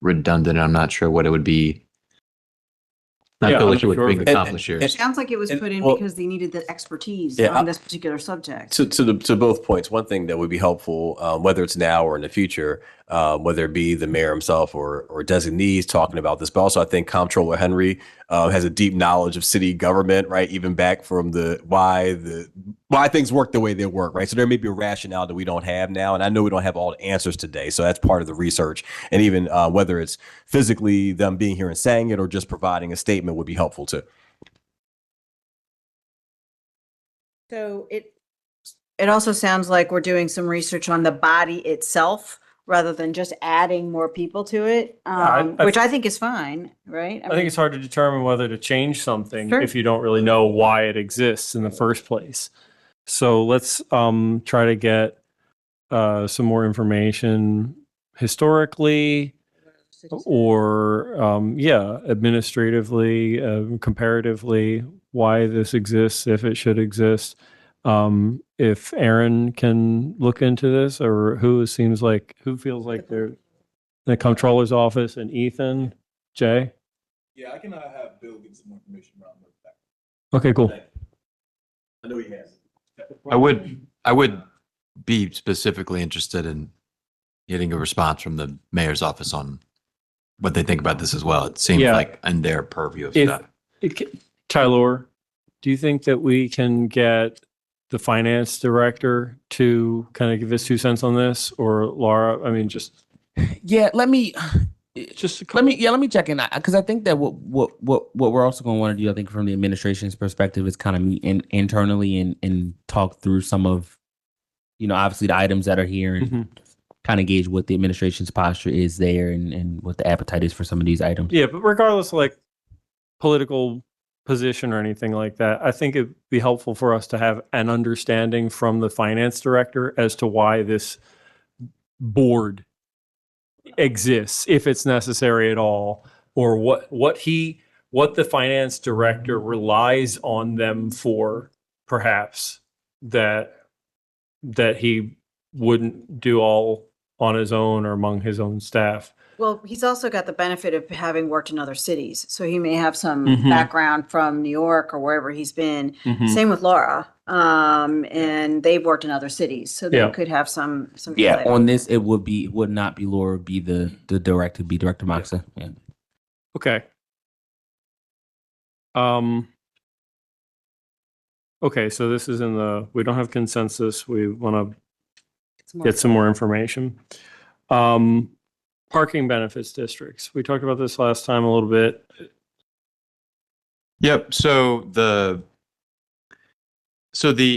redundant. I'm not sure what it would be. Not Yeah, feel I'm like it would sure bring of it. accomplished here. it sounds like it was put in well- because they needed the expertise Yeah, on this particular subject. To both points, one thing that would be helpful, whether it's now or in the future, whether it be the mayor himself or designees talking about this, but also I think Comptroller Henry has a deep knowledge of city government, right? Even back from why things work the way they work, right? So there may be a rationale that we don't have now, and I know we don't have all the answers today, so that's part of the research. And even whether it's physically them being here and saying it or just providing a statement would be helpful too. So it also sounds like we're doing some research on the body itself rather than just adding more people to it, which I think is fine, right? I think it's hard to determine whether to change something Sure. if you don't really know why it exists in the first place. So let's try to get some more information historically or administratively, comparatively, why this exists, if it should exist. If Aaron can look into this, or who feels like they're the comptroller's office, and Ethan, Jay. Yeah, I can have Bill get some more information around that. Okay, cool. I know he has. I would be specifically interested in getting a response from the mayor's office on what they think about this as well. It seems Yeah. like in their purview of If- stuff. Tyler, do you think that we can get the finance director to kind of give his 2 cents on this, or Laura? I mean, just Let me let me check in because I think that what we're also going to want to do, I think, from the administration's perspective, is kind of meet internally and talk through some of, obviously the items that are here and kind of gauge what the administration's posture is there and what the appetite is for some of these items. Yeah, but regardless of like political position or anything like that, I think it'd be helpful for us to have an understanding from the finance director as to why this board exists, if it's necessary at all, or what the finance director relies on them for, perhaps that he wouldn't do all on his own or among his own staff. Well, he's also got the benefit of having worked in other cities. So he may have some Mhm. background from New York or wherever he's been. Mhm. Same with Laura. And they've worked in other cities. So they Yeah. could have some Yeah, insight. on this, it would not be Laura, be the director, be Director Moxa. Yeah. Okay. Okay, so this is we don't have consensus. We want to get some more information. Parking benefits districts. We talked about this last time a little bit. Yep.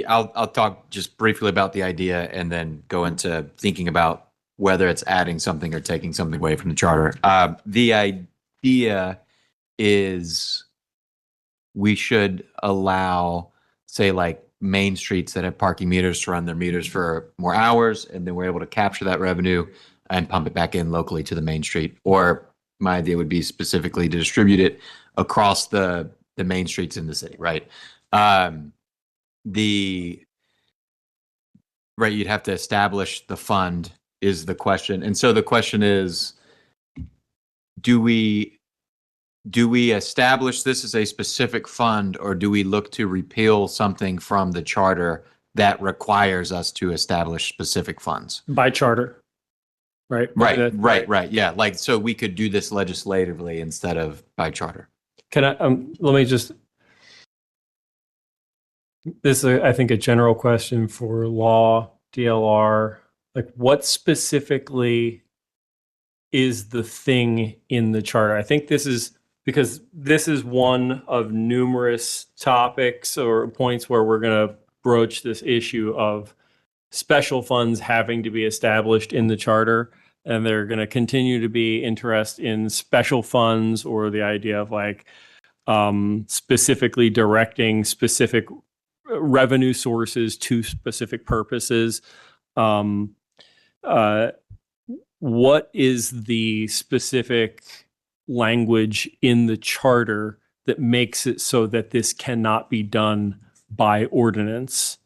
I'll talk just briefly about the idea and then go into thinking about whether it's adding something or taking something away from the charter. The idea is we should allow, say, like main streets that have parking meters to run their meters for more hours, and then we're able to capture that revenue and pump it back in locally to the main street. Or my idea would be specifically to distribute it across the main streets in the city, right? You'd have to establish the fund is the question. And so the question is, do we establish this as a specific fund, or do we look to repeal something from the charter that requires us to establish specific funds? By charter, right? Right. Yeah. Like, so we could do this legislatively instead of by charter. Can I, let me just, this is, I think, a general question for law, DLR. Like, what specifically is the thing in the charter? I think this is, because this is one of numerous topics or points where we're going to broach this issue of special funds having to be established in the charter. And they're going to continue to be interest in special funds, or the idea of like specifically directing specific revenue sources to specific purposes. What is the specific language in the charter that makes it so that this cannot be done by ordinance,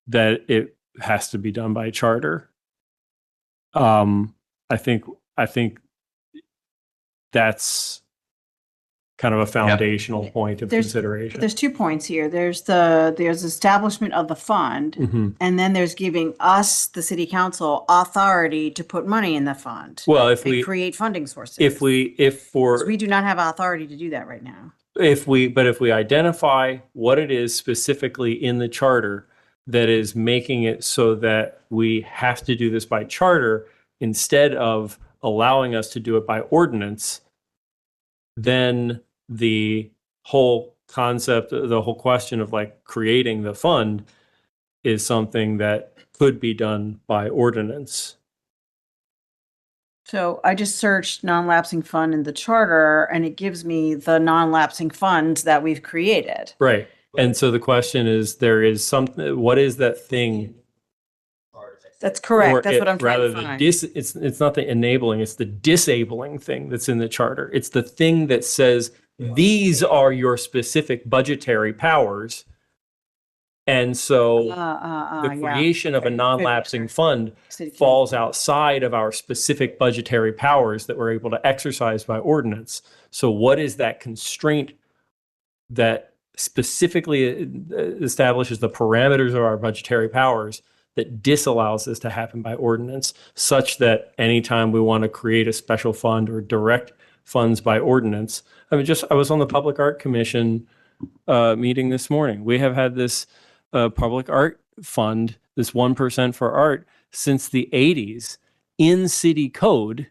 that it has to be done by charter? I think that's kind of a foundational point of consideration. There's 2 points here. There's establishment of the fund, Mhm. and then there's giving us, the city council, authority to put money in the fund. Well, if and we, create funding sources. if 'Cause we do not have authority to do that right now. if we identify what it is specifically in the charter that is making it so that we have to do this by charter instead of allowing us to do it by ordinance, then the whole concept, the whole question of like creating the fund is something that could be done by ordinance. So I just searched non-lapsing fund in the charter, and it gives me the non-lapsing funds that we've created. Right. And so the question is, there is something, what is that thing? That's correct. Or That's what I'm trying rather to find. it's not the enabling, it's the disabling thing that's in the charter. It's the thing that says, these are your specific budgetary powers. And so the Yeah. creation of a Okay. non-lapsing fund City council. falls outside of our specific budgetary powers that we're able to exercise by ordinance. So what is that constraint that specifically establishes the parameters of our budgetary powers that disallows this to happen by ordinance, such that anytime we want to create a special fund or direct funds by ordinance? I mean, I was on the Public Art Commission meeting this morning. We have had this public art fund, this 1% for art, since the 80s in city code,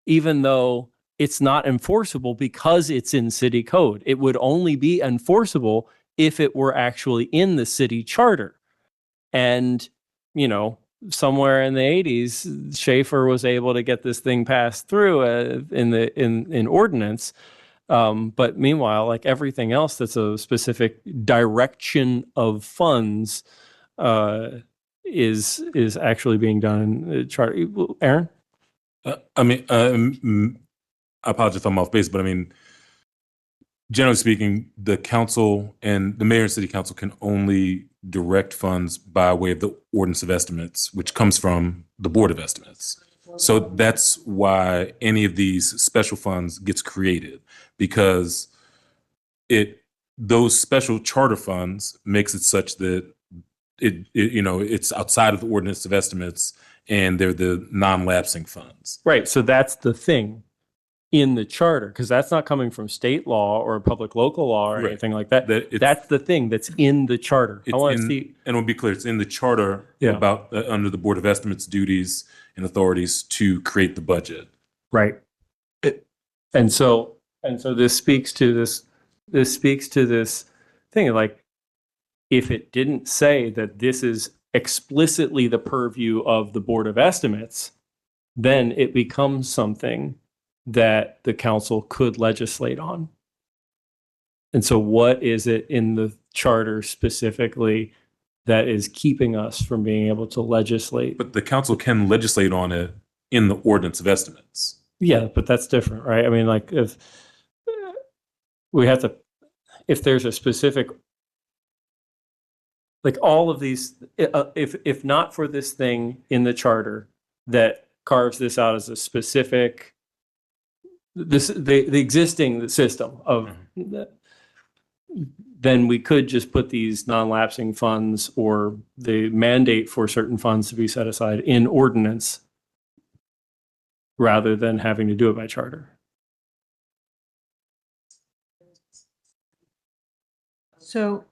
even though it's not enforceable because it's in city code. It would only be enforceable if it were actually in the city charter. And, you know, somewhere in the 80s, Schaefer was able to get this thing passed through in ordinance. But meanwhile, like everything else that's a specific direction of funds is actually being done in the charter. Aaron? I apologize if I'm off base, but I mean, generally speaking, the council and the mayor and city council can only direct funds by way of the ordinance of estimates, which comes from the board of estimates. So that's why any of these special funds gets created, because those special charter funds makes it such that it's outside of the ordinance of estimates, and they're the non-lapsing funds. Right. So that's the thing in the charter, because that's not coming from state law or public local law or Right. anything like that. That it's- That's the thing that's in the charter. I It's want to in- see. And we'll be clear, it's in the charter Yeah. about under the Board of Estimates duties and authorities to create the budget. Right. And so this speaks to this thing, like, if it didn't say that this is explicitly the purview of the Board of Estimates, then it becomes something that the council could legislate on. And so what is it in the charter specifically that is keeping us from being able to legislate? But the council can legislate on it in the ordinance of estimates. Yeah, but that's different, right? I mean, like, if we have to, if there's a specific, like, all of these, if not for this thing in the charter that carves this out as a specific, the existing system of, then we could just put these non-lapsing funds or the mandate for certain funds to be set aside in ordinance rather than having to do it by charter. So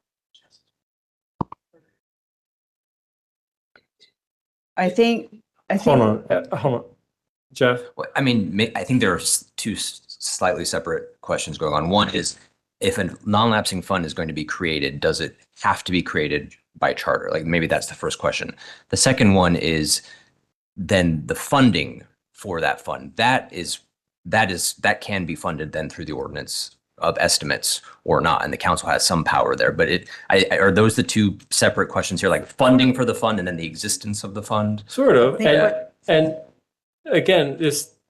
I think. Hold on, Jeff. Well, I mean, I think there are two slightly separate questions going on. One is, if a non-lapsing fund is going to be created, does it have to be created by charter? Like, maybe that's the first question. The second one is then the funding for that fund. That can be funded then through the ordinance of estimates or not, and the council has some power there. But are those the two separate questions here, like funding for the fund and then the existence of the fund? Sort of. think And again,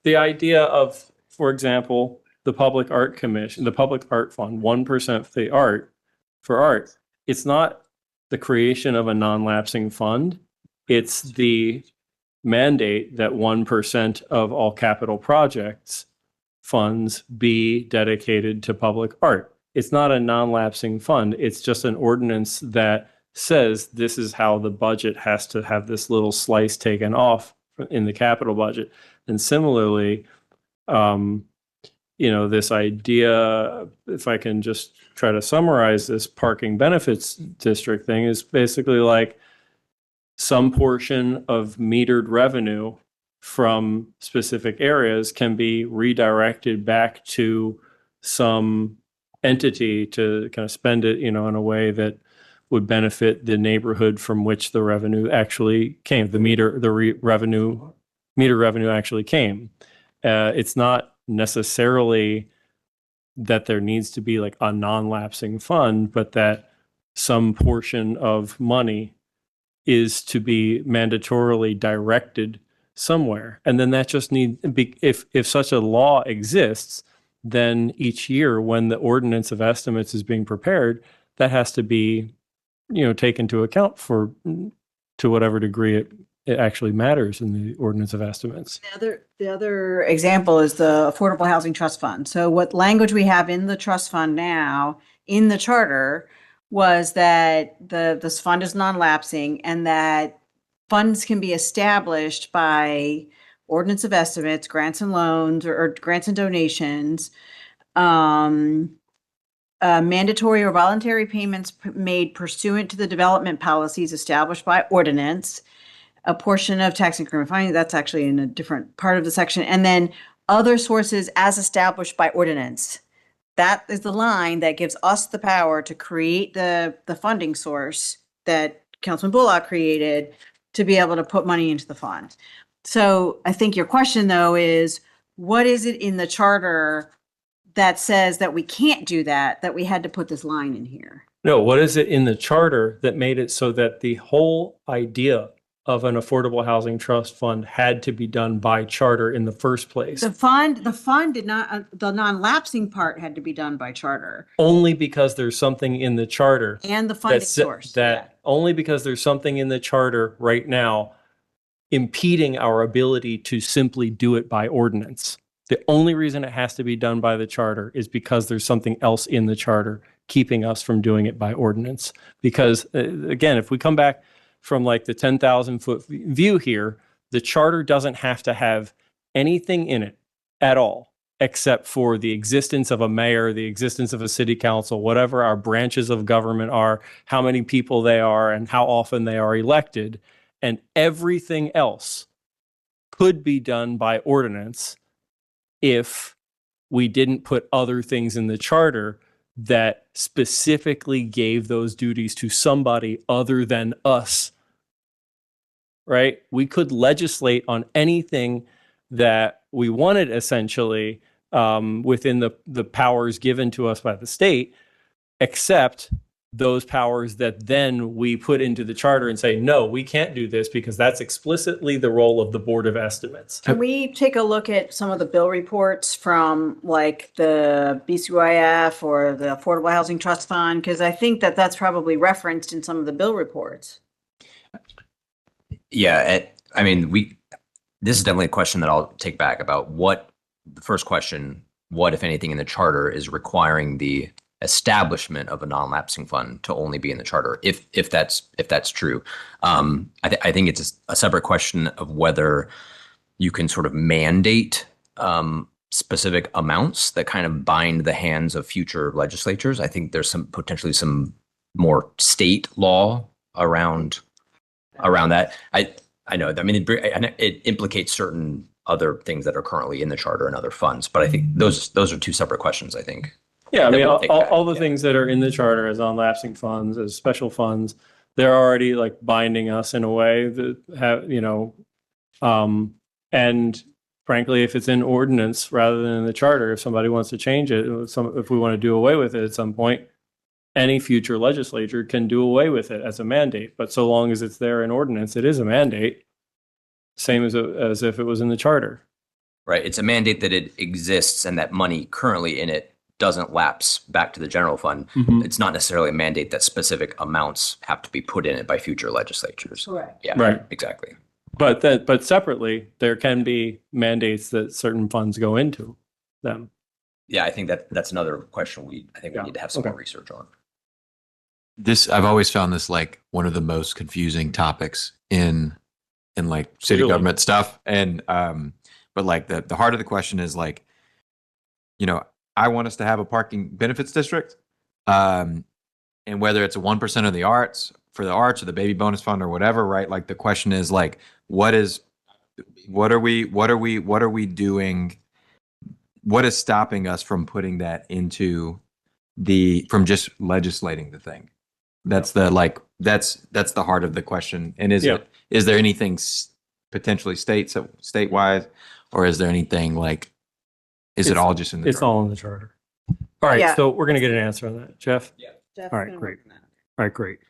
the idea of, for example, the Public Art Commission, the Public Art Fund, 1% for art. It's not the creation of a non-lapsing fund. It's the mandate that 1% of all capital projects funds be dedicated to public art. It's not a non-lapsing fund. It's just an ordinance that says this is how the budget has to have this little slice taken off in the capital budget. And similarly, this idea, if I can just try to summarize this parking benefits district thing, is basically like some portion of metered revenue from specific areas can be redirected back to some entity to kind of spend it, in a way that would benefit the neighborhood from which the revenue actually came. The meter revenue actually came. It's not necessarily that there needs to be like a non-lapsing fund, but that some portion of money is to be mandatorily directed somewhere. And then that just if such a law exists, then each year when the ordinance of estimates is being prepared, that has to be, taken into account to whatever degree it actually matters in the ordinance of estimates. The other example is the Affordable Housing Trust Fund. So what language we have in the trust fund now, in the charter, was that this fund is non-lapsing and that funds can be established by ordinance of estimates, grants and loans, or grants and donations, mandatory or voluntary payments made pursuant to the development policies established by ordinance, a portion of tax increment funding, that's actually in a different part of the section, and then other sources as established by ordinance. That is the line that gives us the power to create the funding source that Councilman Bullock created to be able to put money into the fund. So I think your question, though, is what is it in the charter that says that we can't do that we had to put this line in here? No, what is it in the charter that made it so that the whole idea of an affordable housing trust fund had to be done by charter in the first place? The fund did not, the non-lapsing part had to be done by charter Only because there's something in the charter and the funding source. only because there's something in the charter right now impeding our ability to simply do it by ordinance. The only reason it has to be done by the charter is because there's something else in the charter keeping us from doing it by ordinance. Because again, if we come back from like the 10,000-foot view here, the charter doesn't have to have anything in it at all, except for the existence of a mayor, the existence of a city council, whatever our branches of government are, how many people they are, and how often they are elected. And everything else could be done by ordinance if we didn't put other things in the charter that specifically gave those duties to somebody other than us. Right? We could legislate on anything that we wanted, essentially, within the powers given to us by the state, except those powers that then we put into the charter and say, no, we can't do this because that's explicitly the role of the Board of Estimates. Can we take a look at some of the bill reports from like the BCYF or the Affordable Housing Trust Fund? Because I think that that's probably referenced in some of the bill reports. Yeah, I mean, this is definitely a question that I'll take back about the first question, what, if anything, in the charter is requiring the establishment of a non-lapsing fund to only be in the charter, if that's true. I think it's a separate question of whether you can sort of mandate specific amounts that kind of bind the hands of future legislatures. I think there's potentially some more state law around that. I know. I mean, it implicates certain other things that are currently in the charter and other funds, but I think those are two separate questions, I think. Yeah, I mean, We'll take all back. the things that are in the charter as non-lapsing funds, as special funds, they're already like binding us in a way that have, and frankly, if it's in ordinance rather than in the charter, if somebody wants to change it, if we want to do away with it at some point, any future legislature can do away with it as a mandate. But so long as it's there in ordinance, it is a mandate, same as if it was in the charter. Right. It's a mandate that it exists and that money currently in it doesn't lapse back to the general fund. Mhm. It's not necessarily a mandate that specific amounts have to be put in it by future legislatures. Correct. Yeah, Right. exactly. But separately, there can be mandates that certain funds go into them. Yeah, I think that's another question we Yeah. need to have some Okay. more research on. I've always found this like one of the most confusing topics in like city Really? government stuff. And but like the heart of the question is like, I want us to have a parking benefits district. And whether it's a 1% of the arts for the arts or the baby bonus fund or whatever, right? Like the question is like, what are we doing? What is stopping us from putting that into from just legislating the thing? That's the heart of the question. And is there anything potentially statewide, or is there anything like, is it all just in the It's charter? all in the charter. All right, Yeah. so we're going to get an answer on that. Jeff? Jeff's All right, gonna great. work on that. All right, great.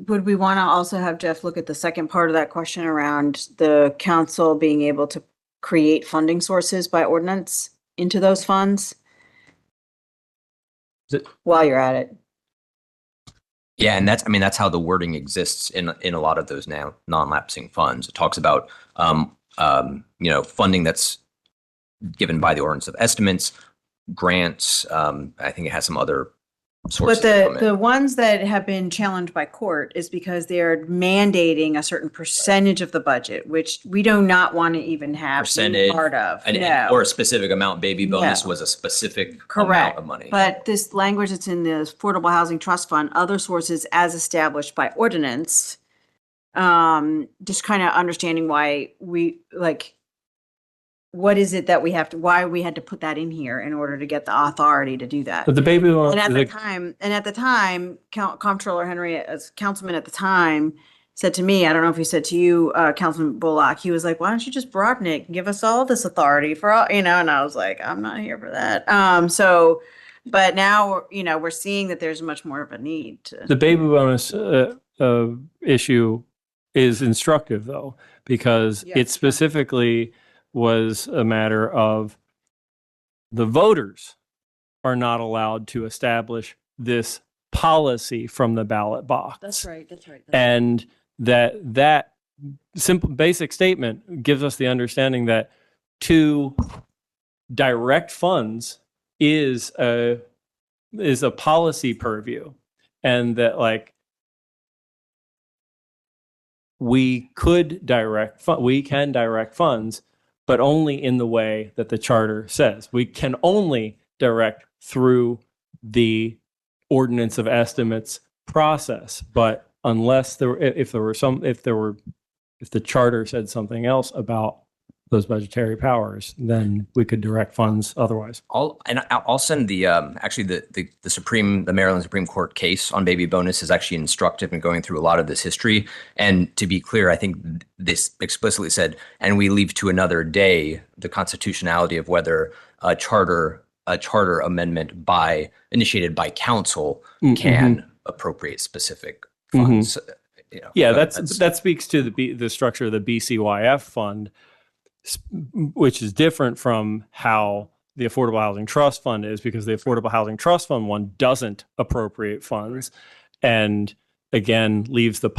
Would we want to also have Jeff look at the second part of that question around the council being able to create funding sources by ordinance into those funds? While you're at it. Yeah, and that's how the wording exists in a lot of those now non-lapsing funds. It talks about funding that's given by the ordinance of estimates, grants. I think it has some other sources. But the ones that have been challenged by court is because they're mandating a certain percentage of the budget, which we do not want to even have be Percentage, part of. and or a specific amount. Baby bonus No. was a specific amount Correct. of money. But this language that's in the Affordable Housing Trust Fund, other sources as established by ordinance, just kind of understanding why what is it that why we had to put that in here in order to get the authority to do that. But the baby bonus, And at the time, Comptroller Henry, as councilman at the time, said to me, I don't know if he said to you, Councilman Bullock, he was like, why don't you just broaden it and give us all this authority for all, and I was like, I'm not here for that. But now, we're seeing that there's much more of a need to. the baby bonus issue is instructive, though, because Yeah. it specifically was a matter of the voters are not allowed to establish this policy from the ballot box. That's right. And that simple basic statement gives us the understanding that to direct funds is a policy purview, and that like we can direct funds, but only in the way that the charter says. We can only direct through the ordinance of estimates process, but unless if the charter said something else about those budgetary powers, then we could direct funds otherwise. I'll send the actually the Maryland Supreme Court case on baby bonus is actually instructive in going through a lot of this history. And to be clear, I think this explicitly said, and we leave to another day the constitutionality of whether a charter amendment initiated by council can appropriate specific funds. You know, Yeah, that speaks to the structure of the BCYF fund, which is different from how the Affordable Housing Trust Fund is, because the Affordable Housing Trust Fund one doesn't appropriate funds, and again leaves the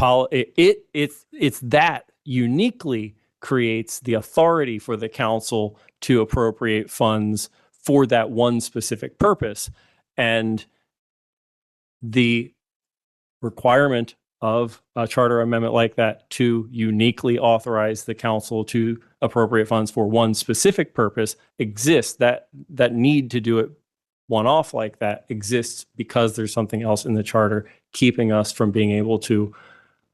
it's that uniquely creates the authority for the council to appropriate funds for that one specific purpose, and the requirement of a charter amendment like that to uniquely authorize the council to appropriate funds for one specific purpose exists. That need to do it one-off like that exists because there's something else in the charter keeping us from being able to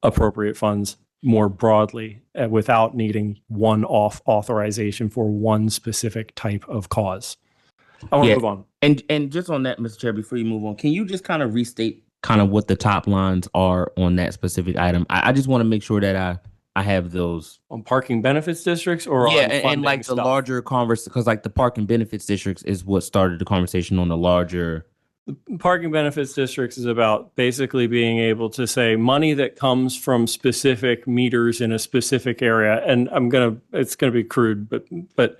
appropriate funds more broadly without needing one-off authorization for one specific type of cause. I want to move on. And just on that, Mr. Chair, before you move on, can you just kind of restate kind of what the top lines are on that specific item? I just want to make sure that I have those On parking benefits districts or on and funding like the stuff? larger converse, because like the parking benefits districts is what started the conversation on the larger. Parking benefits districts is about basically being able to say money that comes from specific meters in a specific area. And it's gonna be crude, but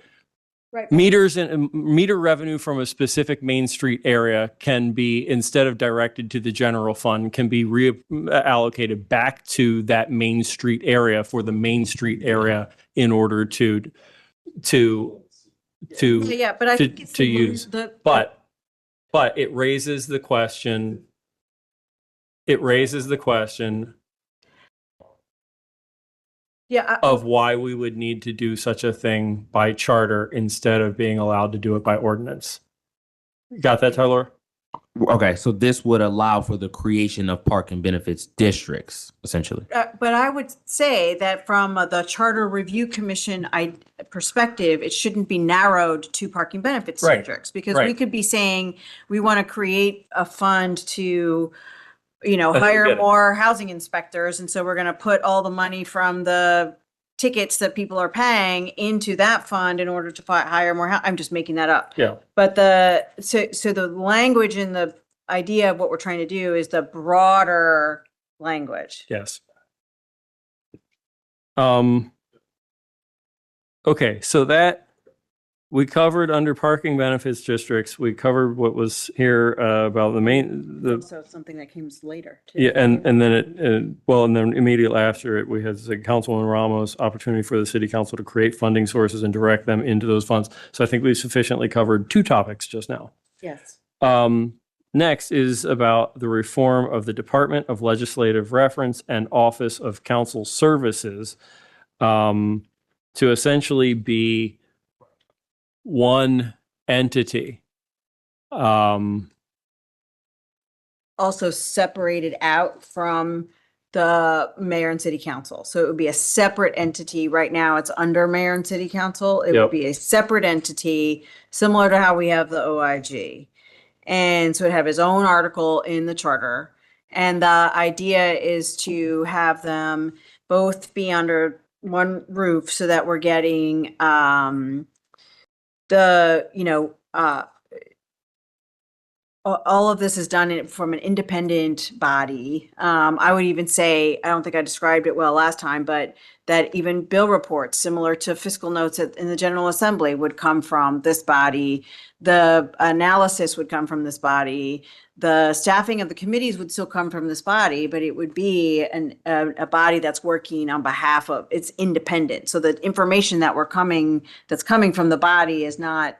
Right. meters and meter revenue from a specific Main Street area can be, instead of directed to the general fund, can be reallocated back to that Main Street area for the Main Street area in order to Yeah, but I think it's to use. the But it raises the question. yeah. Of why we would need to do such a thing by charter instead of being allowed to do it by ordinance. Got that, Tyler? Okay, so this would allow for the creation of parking benefits districts, essentially. But I would say that from the Charter Review Commission perspective, it shouldn't be narrowed to parking benefits Right. districts, because we Right. could be saying we want to create a fund to, I get hire it. more housing inspectors, and so we're going to put all the money from the tickets that people are paying into that fund in order to hire more. I'm just making that up. Yeah. But so the language and the idea of what we're trying to do is the broader language. Yes. Okay, so that we covered under parking benefits districts. We covered what was here about So it's something that comes later. Too. Yeah, and then and then immediately after it, we had Councilman Ramos' opportunity for the city council to create funding sources and direct them into those funds. So I think we've sufficiently covered two topics just now. Yes. Next is about the reform of the Department of Legislative Reference and Office of Council Services to essentially be one entity. Also separated out from the mayor and city council. So it would be a separate entity. Right now, it's under mayor and city council. It Yep. would be a separate entity, similar to how we have the OIG. And so it'd have its own article in the charter. And the idea is to have them both be under one roof so that we're getting all of this is done from an independent body. I would even say, I don't think I described it well last time, but that even bill reports similar to fiscal notes in the General Assembly would come from this body. The analysis would come from this body. The staffing of the committees would still come from this body, but it would be a body that's working on behalf of, it's independent. So the information that's coming from the body is not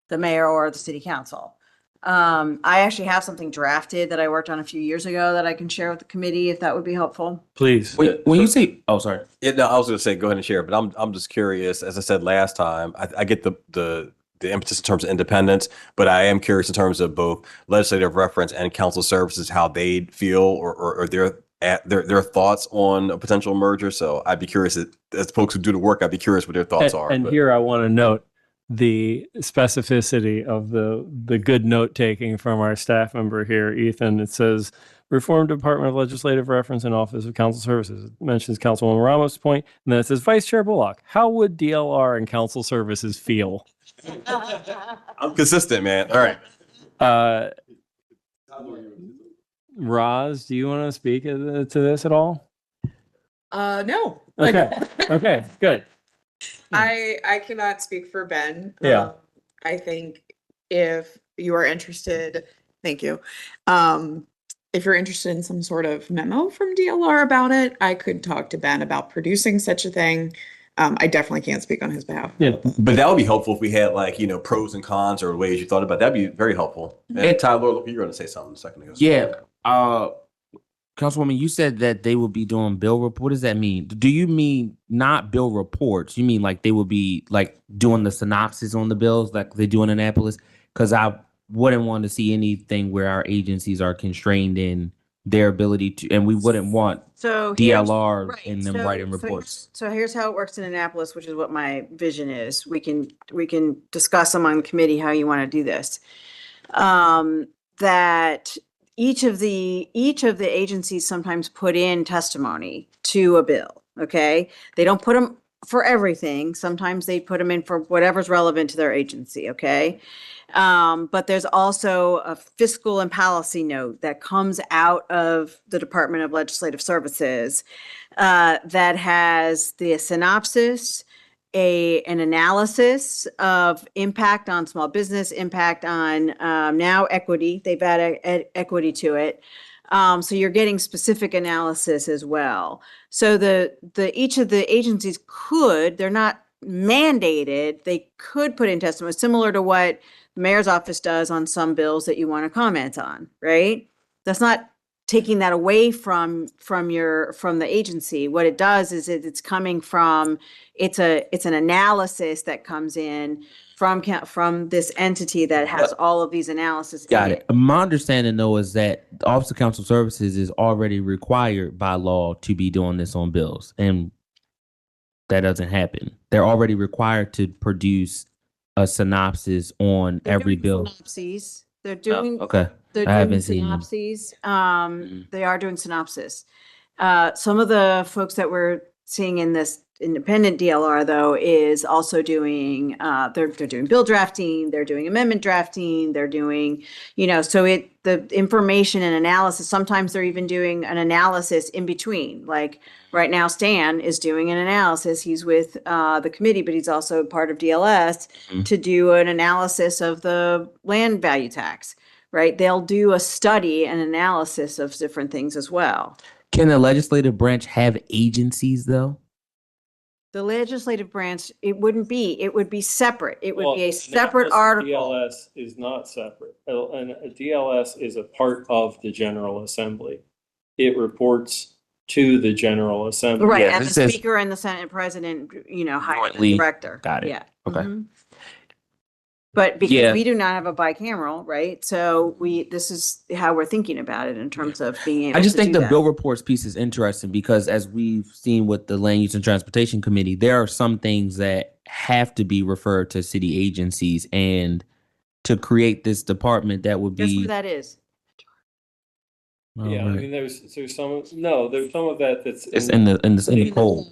the mayor or the city council. I actually have something drafted that I worked on a few years ago that I can share with the committee if that would be helpful. Please. When you say, oh, sorry. Yeah, no, I was going to say, go ahead and share, but I'm just curious. As I said last time, I get the impetus in terms of independence, but I am curious in terms of both legislative reference and council services, how they feel or their thoughts on a potential merger. So I'd be curious, as folks who do the work, I'd be curious what their thoughts are. And But- here I want to note the specificity of the good note taking from our staff member here, Ethan. It says Reform Department of Legislative Reference and Office of Council Services. It mentions Councilwoman Ramos' point, and then it says Vice Chair Bullock. How would DLR and Council Services feel? I'm consistent, man. All right. Roz, do you want to speak to this at all? No. Okay. Okay. Good. I cannot speak for Ben. Yeah. I think if you are interested, thank you. If you're interested in some sort of memo from DLR about it, I could talk to Ben about producing such a thing. I definitely can't speak on his behalf. Yeah. But that would be helpful if we had pros and cons or ways you thought about. That'd be very helpful. And Tyler, you were going to say something a second ago. Yeah. Councilwoman, you said that they would be doing bill report. What does that mean? Do you mean not bill reports? You mean like they would be like doing the synopsis on the bills like they do in Annapolis? Because I wouldn't want to see anything where our agencies are constrained in their ability to, and we wouldn't want So DLR right, in them writing reports. So here's how it works in Annapolis, which is what my vision is. We can discuss among the committee how you want to do this. That each of the agencies sometimes put in testimony to a bill. Okay, they don't put them for everything. Sometimes they put them in for whatever's relevant to their agency. Okay. But there's also a fiscal and policy note that comes out of the Department of Legislative Services that has the synopsis, an analysis of impact on small business, impact on now equity. They've added equity to it. So you're getting specific analysis as well. So each of the agencies they're not mandated, they could put in testimony similar to what the mayor's office does on some bills that you want to comment on, right? That's not taking that away from the agency. What it does is it's coming from, it's an analysis that comes in from this entity that has all of these analysis. Got it. My understanding though is that the Office of Council Services is already required by law to be doing this on bills, and that doesn't happen. They're already required to produce a synopsis on every bill. Synopses. They're doing. Okay. They're I haven't doing seen them. synopses. They are doing synopsis. Some of the folks that we're seeing in this independent DLR though is also doing, they're doing bill drafting, they're doing amendment drafting, they're doing, so the information and analysis, sometimes they're even doing an analysis in between. Like right now, Stan is doing an analysis. He's with the committee, but he's also part of DLS to do an analysis of the land value tax. Right? They'll do a study and analysis of different things as well. Can the legislative branch have agencies though? The legislative branch, it would be separate. It would be a separate article. DLS is not separate. And a DLS is a part of the General Assembly. It reports to the General Assembly. Right, Yeah, and it the says- Speaker and the Senate President, hire the Jointly. director. Got it. Yeah. Okay. Mhm. But because Yeah. we do not have a bicameral, right? So this is how we're thinking about it in terms of being able to I just think do the that. bill reports piece is interesting because as we've seen with the Land Use and Transportation Committee, there are some things that have to be referred to city agencies, and to create this department that would Guess be where that is? Yeah, I mean, there's some of that that's it's in the code.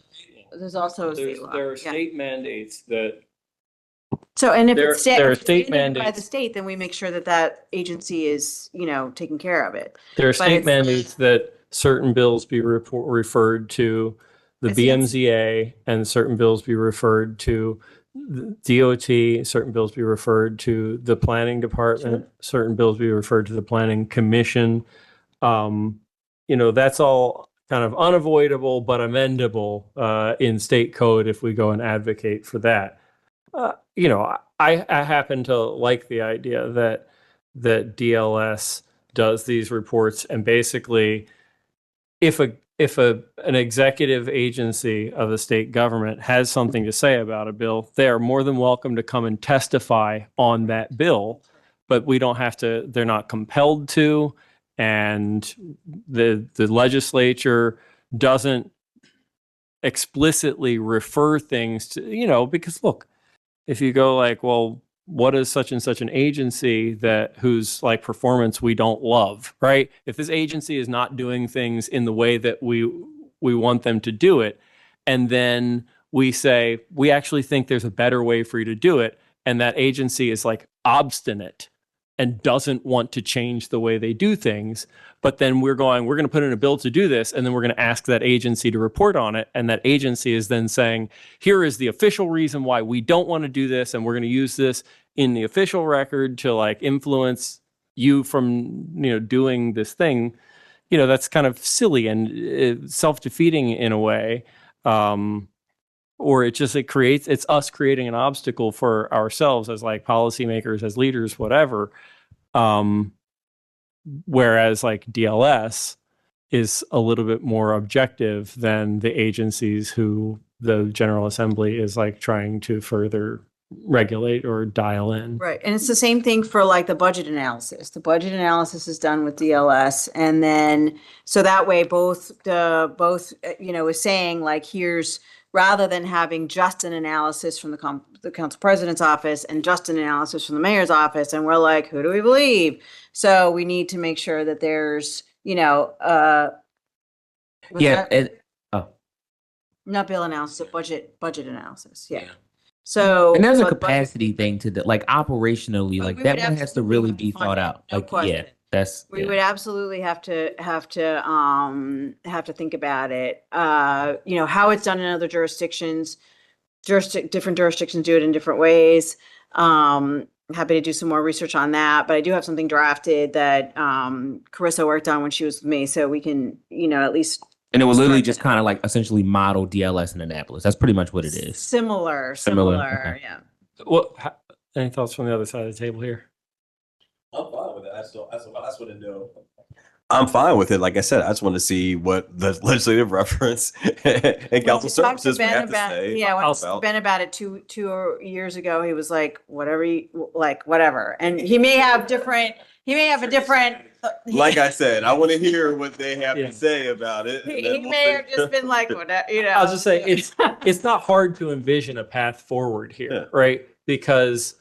There's also a there state law. are Yeah. state mandates that So, and if There- it's there are if it's state mandated by the mandates. state, then we make sure that that agency is, taking care of it. There are But state it's- mandates that certain bills be referred to the I see it's- BMZA and certain bills be referred to the DOT, certain bills be referred to the planning department, certain bills be referred to the planning commission. That's all kind of unavoidable but amendable in state code if we go and advocate for that. I happen to like the idea that DLS does these reports, and basically if an executive agency of the state government has something to say about a bill, they are more than welcome to come and testify on that bill, but they're not compelled to, and the legislature doesn't explicitly refer things to, because look, if you go like, well, what is such and such an agency whose like performance we don't love, right? If this agency is not doing things in the way that we want them to do it, and then we say, we actually think there's a better way for you to do it, and that agency is like obstinate and doesn't want to change the way they do things, but then we're going to put in a bill to do this, and then we're going to ask that agency to report on it, and that agency is then saying, here is the official reason why we don't want to do this, and we're going to use this in the official record to like influence you from doing this thing. That's kind of silly and self-defeating in a way, or it's us creating an obstacle for ourselves as like policymakers, as leaders, whatever. Whereas like DLS is a little bit more objective than the agencies who the General Assembly is like trying to further regulate or dial in. Right. And it's the same thing for like the budget analysis. The budget analysis is done with DLS. And then, so that way both is saying like, here's, rather than having just an analysis from the council president's office and just an analysis from the mayor's office. And we're like, who do we believe? So we need to make sure that there's, not bill analysis, budget analysis. Yeah. So, And there's a but budget- capacity thing to like operationally, But like we that would one has to absolutely really have to be fund thought it, out. no Like, question. that's We would absolutely have to think about it. How it's done in other jurisdictions. Different jurisdictions do it in different ways. Happy to do some more research on that, but I do have something drafted that Carissa worked on when she was with me, so we can, at least. And it was literally start just to- kind of like essentially model DLS in Annapolis. That's pretty much what it is. Similar, Okay. yeah. Well, any thoughts from the other side of the table here? I'm fine with it. I just want to know. I'm fine with it. Like I said, I just want to see what the legislative reference and council We talked to services may Ben have to about- say. Yeah, when I talked to about- Ben about it two years ago, he was like, whatever. And he may have a different. Like I said, I want to hear what they have Yeah. to say about it. and He then we'll may see. have just been like, whatever, I'll just say it's not hard to envision a path forward here, Yeah. right? Because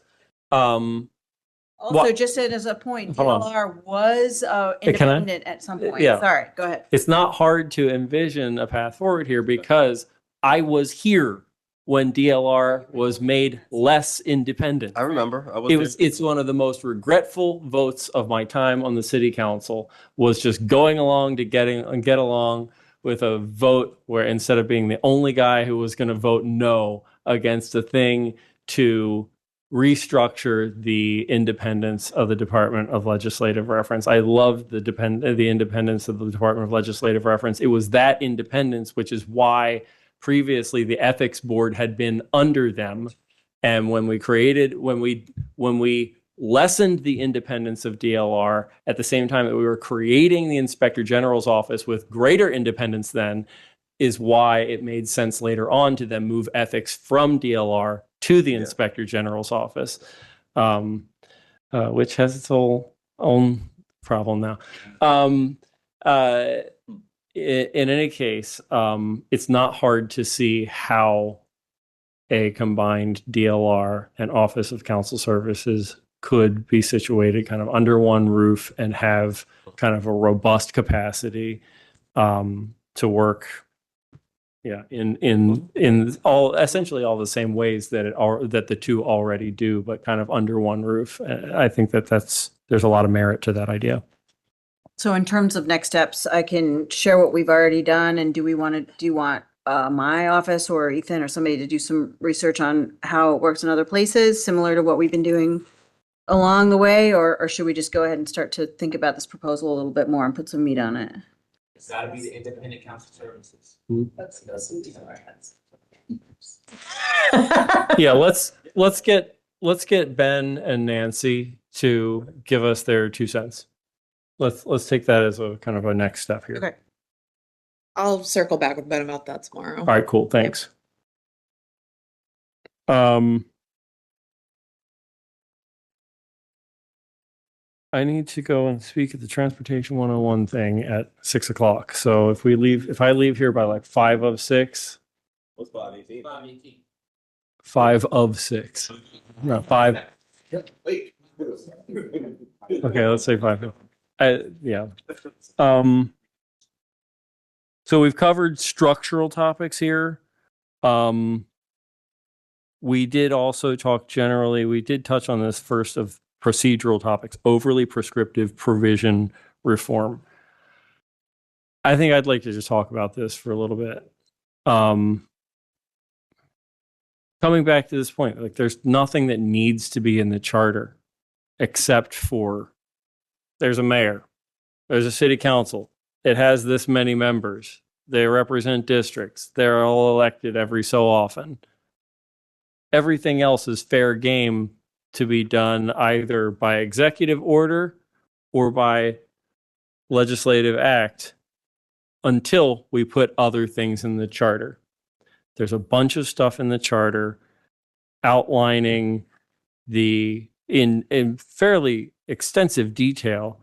Also, What- just as a point, Hold on. DLR was Can I? independent at some point. Yeah. Sorry, go ahead. it's not hard to envision a path forward here because I was here when DLR was made less independent. I remember. I was It's one of the most regretful votes of my time on the city council, was just going along to get along with a vote where instead of being the only guy who was going to vote no against a thing to restructure the independence of the Department of Legislative Reference. I loved the independence of the Department of Legislative Reference. It was that independence, which is why previously the ethics board had been under them. And when we lessened the independence of DLR at the same time that we were creating the Inspector General's office with greater independence then, is why it made sense later on to then move ethics from DLR to the Inspector General's office, which has its own problem now. In any case, it's not hard to see how a combined DLR and Office of Council Services could be situated kind of under one roof and have kind of a robust capacity to work, Yeah, in all essentially all the same ways that that the two already do, but kind of under one roof. I think there's a lot of merit to that idea. So in terms of next steps, I can share what we've already done, and do you want my office or Ethan or somebody to do some research on how it works in other places, similar to what we've been doing along the way, or should we just go ahead and start to think about this proposal a little bit more and put some meat on it? It's gotta be the independent council services. Yeah, let's get Ben and Nancy to give us their 2 cents. Let's take that as a kind of a next step here. Okay. I'll circle back with Ben about that tomorrow. All right, cool. Thanks. I need to go and speak at the Transportation 101 thing at 6 o'clock. So if I leave here by like 5 of 6, What's 5:18? 5 of 6, no 5. Wait. Okay, let's say 5. Yeah. So we've covered structural topics here. We did also talk generally, we did touch on this first of procedural topics, overly prescriptive provision reform. I think I'd like to just talk about this for a little bit. Coming back to this point, like there's nothing that needs to be in the charter except for there's a mayor, there's a city council, it has this many members, they represent districts, they're all elected every so often. Everything else is fair game to be done either by executive order or by legislative act until we put other things in the charter. There's a bunch of stuff in the charter outlining in fairly extensive detail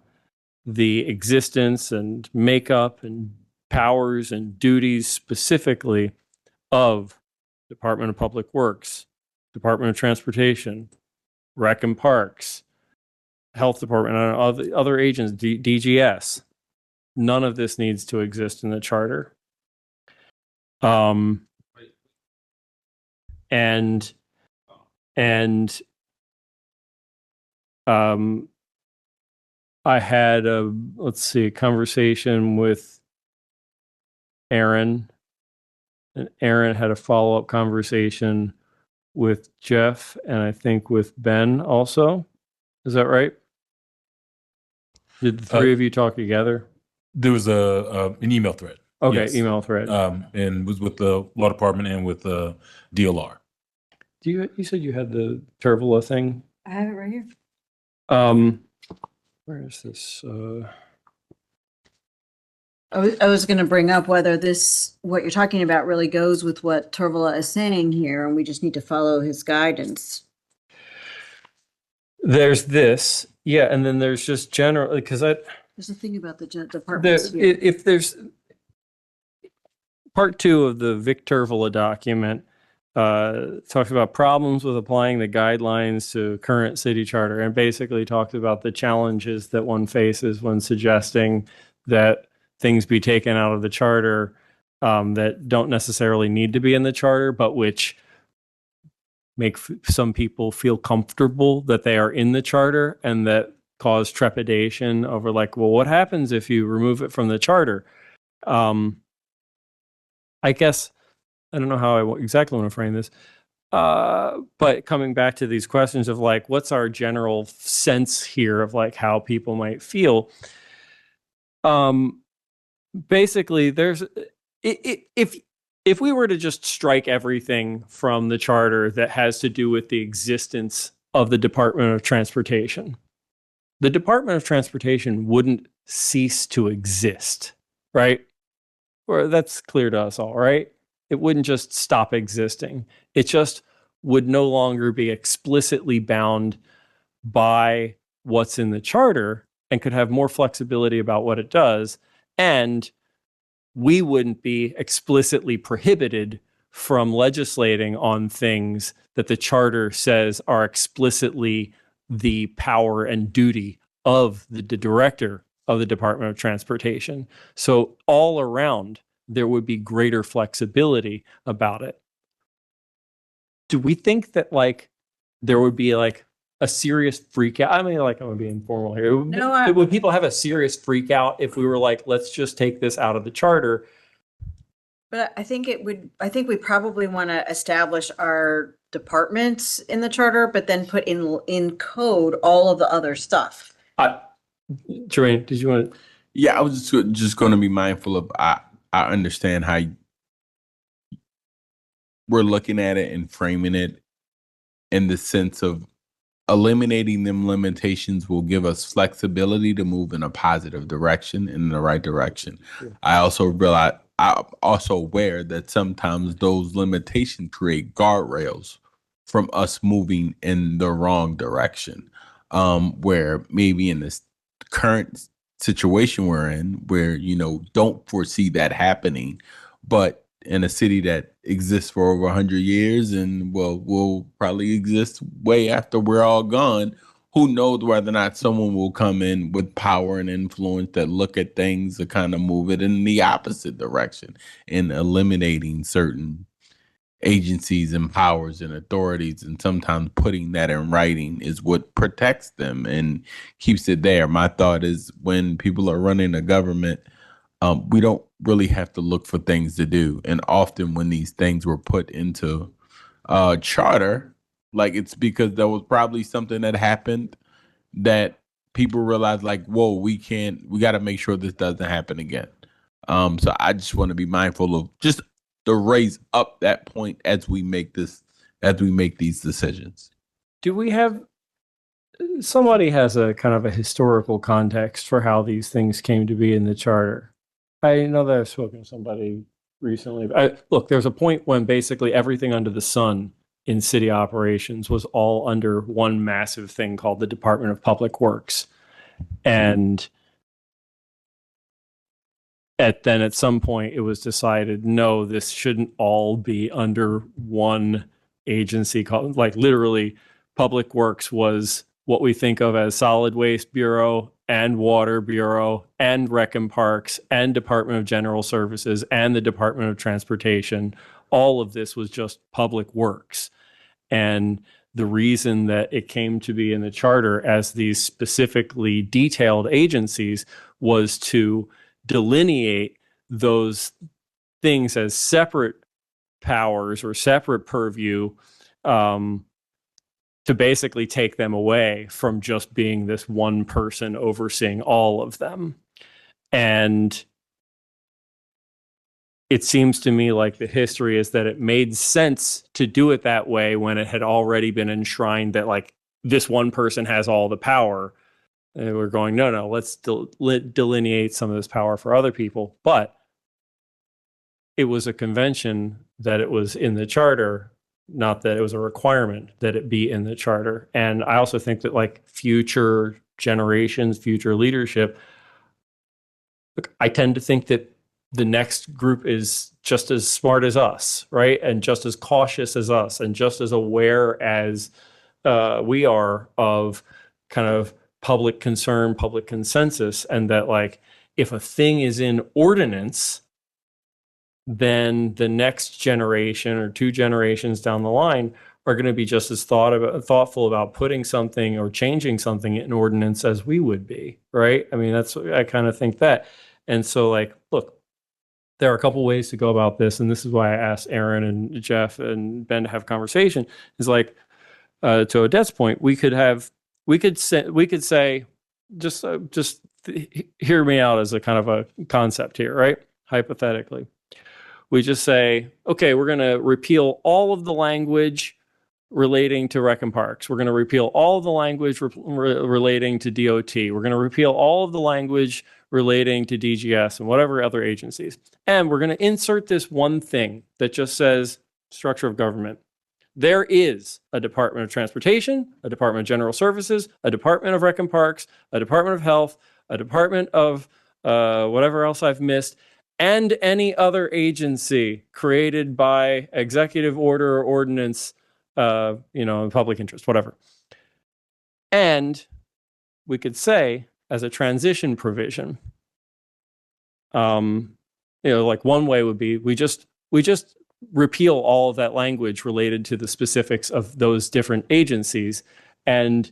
the existence and makeup and powers and duties specifically of Department of Public Works, Department of Transportation, Rec and Parks, Health Department, and other agents, DGS. None of this needs to exist in the charter. I had a conversation with Aaron, and Aaron had a follow-up conversation with Jeff, and I think with Ben also. Is that right? Did the three of you talk together? There was an email thread. Okay, Yes. email thread. And was with the law department and with DLR. You said you had the Tervola thing? I have it right here. Where is this? I was going to bring up whether what you're talking about really goes with what Tervola is saying here, and we just need to follow his guidance. There's this, yeah, and then there's just general because There's a thing about the departments here. if there's part 2 of the Vic Tervola document talks about problems with applying the guidelines to current city charter, and basically talks about the challenges that one faces when suggesting that things be taken out of the charter that don't necessarily need to be in the charter, but which make some people feel comfortable that they are in the charter, and that cause trepidation over like, well, what happens if you remove it from the charter? I guess, I don't know how I exactly want to frame this, but coming back to these questions of like, what's our general sense here of like how people might feel? Basically, there's if we were to just strike everything from the charter that has to do with the existence of the Department of Transportation, the Department of Transportation wouldn't cease to exist, right? Or that's clear to us all, right? It wouldn't just stop existing. It just would no longer be explicitly bound by what's in the charter and could have more flexibility about what it does. And we wouldn't be explicitly prohibited from legislating on things that the charter says are explicitly the power and duty of the director of the Department of Transportation. So all around, there would be greater flexibility about it. Do we think that like there would be like a serious freak out? I mean, like I'm gonna be informal here. No, Would people have a serious freak out if we were like, let's just take this out of the charter? But I think we probably want to establish our departments in the charter, but then put in code all of the other stuff. Jermaine, did you want to? Yeah, I was just going to be mindful of. I understand how we're looking at it and framing it in the sense of eliminating them limitations will give us flexibility to move in a positive direction, in the right direction. Yeah. I'm also aware that sometimes those limitations create guardrails from us moving in the wrong direction. Where maybe in this current situation we're in, where, don't foresee that happening, but in a city that exists for over 100 years and will probably exist way after we're all gone, who knows whether or not someone will come in with power and influence that look at things to kind of move it in the opposite direction and eliminating certain agencies and powers and authorities, and sometimes putting that in writing is what protects them and keeps it there. My thought is when people are running a government, we don't really have to look for things to do. And often when these things were put into charter, like it's because there was probably something that happened that people realized like, whoa, we got to make sure this doesn't happen again. So I just want to be mindful of just to raise up that point as we make these decisions. Do we have, somebody has a kind of a historical context for how these things came to be in the charter? I know that I've spoken to somebody recently. Look, there's a point when basically everything under the sun in city operations was all under one massive thing called the Department of Public Works. And then at some point it was decided, no, this shouldn't all be under one agency called, like literally Public Works was what we think of as Solid Waste Bureau and Water Bureau and Rec and Parks and Department of General Services and the Department of Transportation. All of this was just Public Works. And the reason that it came to be in the charter as these specifically detailed agencies was to delineate those things as separate powers or separate purview, to basically take them away from just being this one person overseeing all of them. And it seems to me like the history is that it made sense to do it that way when it had already been enshrined that like this one person has all the power. And we're going, no, let's delineate some of this power for other people. But it was a convention that it was in the charter, not that it was a requirement that it be in the charter. And I also think that like future generations, future leadership, look, I tend to think that the next group is just as smart as us, right? And just as cautious as us and just as aware as we are of kind of public concern, public consensus, and that like if a thing is in ordinance, then the next generation or two generations down the line are going to be just as thoughtful about putting something or changing something in ordinance as we would be, right? I mean, I kind of think that. And so like, look, there are a couple ways to go about this, and this is why I asked Aaron and Jeff and Ben to have a conversation, is like, to Odette's point, we could say, just hear me out as a kind of a concept here, right? Hypothetically. We just say, okay, we're going to repeal all of the language relating to Rec and Parks. We're going to repeal all of the language relating to DOT. We're going to repeal all of the language relating to DGS and whatever other agencies. And we're going to insert this one thing that just says structure of government. There is a Department of Transportation, a Department of General Services, a Department of Rec and Parks, a Department of Health, a Department of whatever else I've missed, and any other agency created by executive order or ordinance, in public interest, whatever. And we could say, as a transition provision, like one way would be we just repeal all of that language related to the specifics of those different agencies and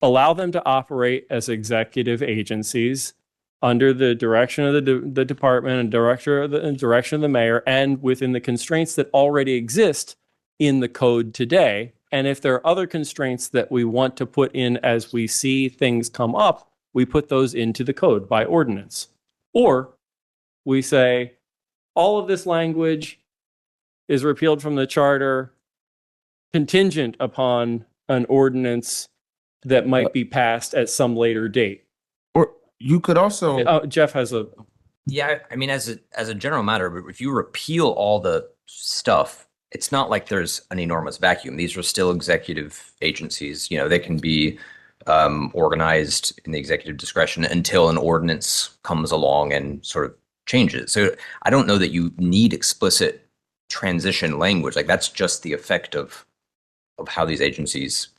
allow them to operate as executive agencies under the direction of the department and direction of the mayor, and within the constraints that already exist in the code today. And if there are other constraints that we want to put in as we see things come up, we put those into the code by ordinance. Or we say, all of this language is repealed from the charter contingent upon an ordinance that might be passed at some later date. Or you could also Jeff has a Yeah, I mean, as a general matter, but if you repeal all the stuff, it's not like there's an enormous vacuum. These are still executive agencies. You know, they can be organized in the executive discretion until an ordinance comes along and sort of changes. So I don't know that you need explicit transition language. Like that's just the effect of how these agencies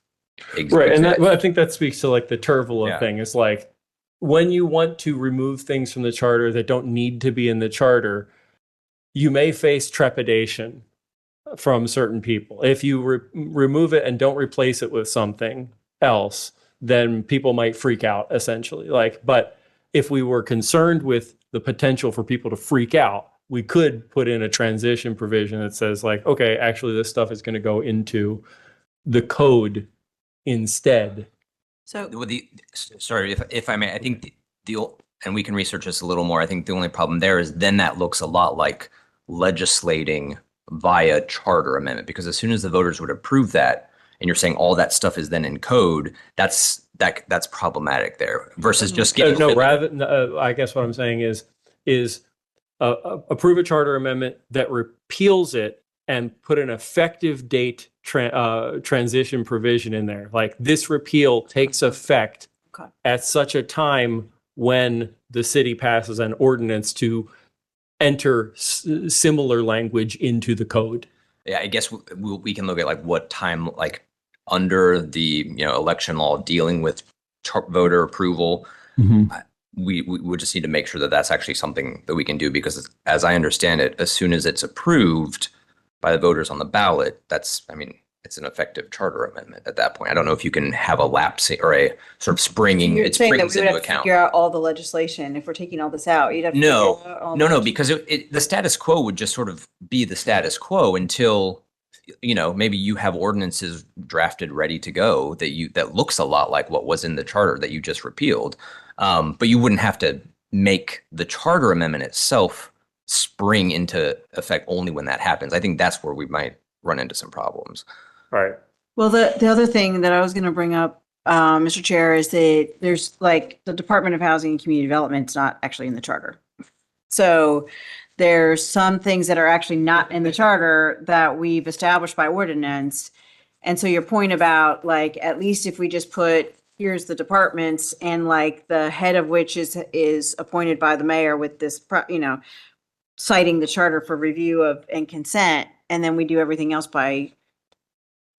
exist. right, and I think that speaks to like the Turvola Yeah. thing. It's like when you want to remove things from the charter that don't need to be in the charter, you may face trepidation from certain people. If you remove it and don't replace it with something else, then people might freak out essentially. Like, but if we were concerned with the potential for people to freak out, we could put in a transition provision that says like, okay, actually this stuff is going to go into the code instead. So Sorry, if I may, I think and we can research this a little more. I think the only problem there is then that looks a lot like legislating via charter amendment, because as soon as the voters would approve that, and you're saying all that stuff is then in code, that's problematic there versus just getting I guess what I'm saying is approve a charter amendment that repeals it and put an effective date transition provision in there. Like this repeal takes effect at such a time when the city passes an ordinance to enter similar language into the code. Yeah, I guess we can look at like what time, like under the election law dealing with voter approval. We would just need to make sure that that's actually something that we can do, because as I understand it, as soon as it's approved by the voters on the ballot, it's an effective charter amendment at that point. I don't know if you can have a lapse or a sort of springing. you're It saying that springs we would into have to account. figure out all the legislation if we're taking all this out. You'd have to No, figure out all no, the because the status quo would just sort of be the status quo until, maybe you have ordinances drafted ready to go that looks a lot like what was in the charter that you just repealed. But you wouldn't have to make the charter amendment itself spring into effect only when that happens. I think that's where we might run into some problems. Right. Well, the other thing that I was going to bring up, Mr. Chair, is that there's like the Department of Housing and Community Development is not actually in the charter. So there's some things that are actually not in the charter that we've established by ordinance. And so your point about like, at least if we just put, here's the departments and like the head of which is appointed by the mayor with this, citing the charter for review of and consent, and then we do everything else by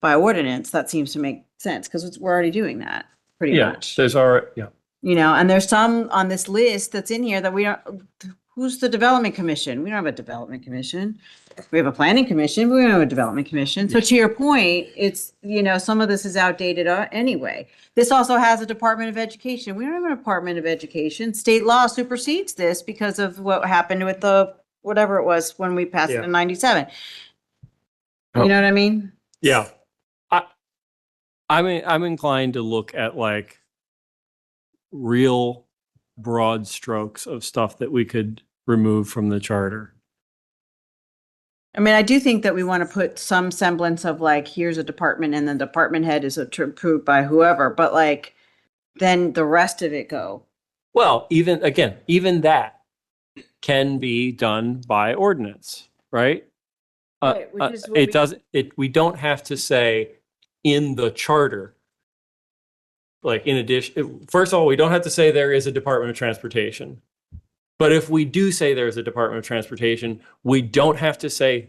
ordinance, that seems to make sense because we're already doing that pretty much. There's already, And there's some on this list that's in here that we don't, who's the development commission? We don't have a development commission. We have a planning commission, but we don't have a development commission. So to your point, it's, some of this is outdated anyway. This also has a Department of Education. We don't have a Department of Education. State law supersedes this because of what happened with whatever it was when we passed it in 97. You know what I mean? Yeah. I'm inclined to look at like real broad strokes of stuff that we could remove from the charter. I mean, I do think that we want to put some semblance of like, here's a department and the department head is approved by whoever, but like, then the rest of it go. Well, even that can be done by ordinance, right? Right, which is what We don't have to say in the charter. Like in addition, first of all, we don't have to say there is a Department of Transportation. But if we do say there is a Department of Transportation, we don't have to say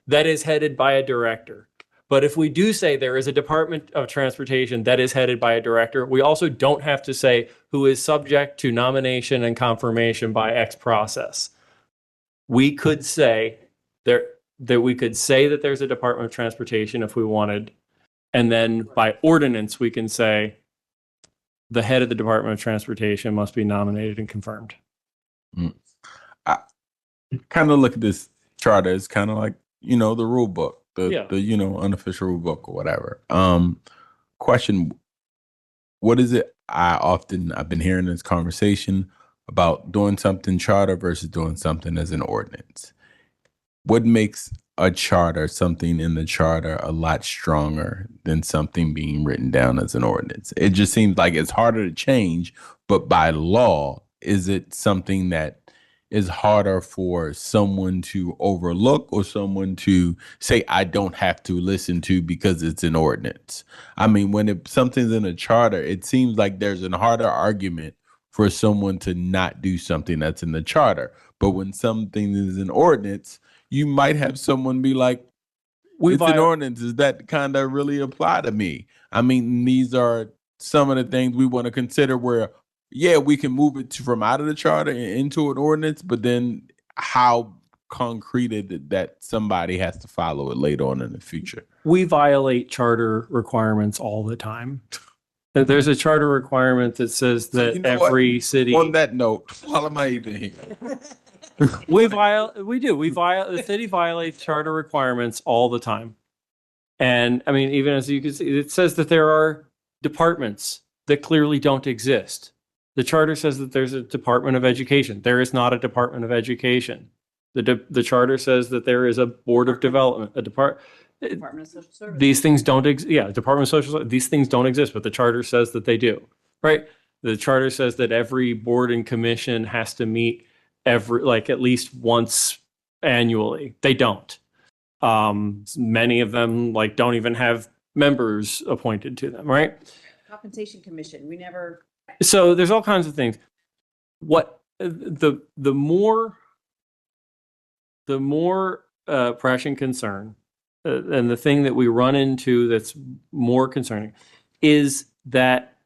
that is headed by a director. But if we do say there is a Department of Transportation that is headed by a director, we also don't have to say who is subject to nomination and confirmation by X process. we could say that we could say that there's a Department of Transportation if we wanted. And then by ordinance, we can say the head of the Department of Transportation must be nominated and confirmed. I kind of look at this charter as kind of like, the rule book, the unofficial rule book or whatever. Question, what is it? I've been hearing this conversation about doing something charter versus doing something as an ordinance. What makes a charter, something in the charter, a lot stronger than something being written down as an ordinance? It just seems like it's harder to change, but by law, is it something that is harder for someone to overlook or someone to say, I don't have to listen to because it's an ordinance? I mean, when something's in a charter, it seems like there's a harder argument for someone to not do something that's in the charter. But when something is an ordinance, you might have someone be like, it's an ordinance. Does that kind of really apply to me? I mean, these are some of the things we want to consider where, yeah, we can move it from out of the charter and into an ordinance, but then how concreted that somebody has to follow it later on in the future. We violate charter requirements all the time. There's a charter requirement that says that every city. On that note, while am I even here? The city violates charter requirements all the time. And I mean, even as you can see, it says that there are departments that clearly don't exist. The charter says that there's a Department of Education. There is not a Department of Education. The charter says that there is a Board of Development, Department of Social Services. These things don't Department of Social Services. These things don't exist, but the charter says that they do, right? The charter says that every board and commission has to meet at least once annually. They don't. Many of them don't even have members appointed to them, right? Compensation Commission, we never. So there's all kinds of things. What the more pressing concern, and the thing that we run into that's more concerning, is that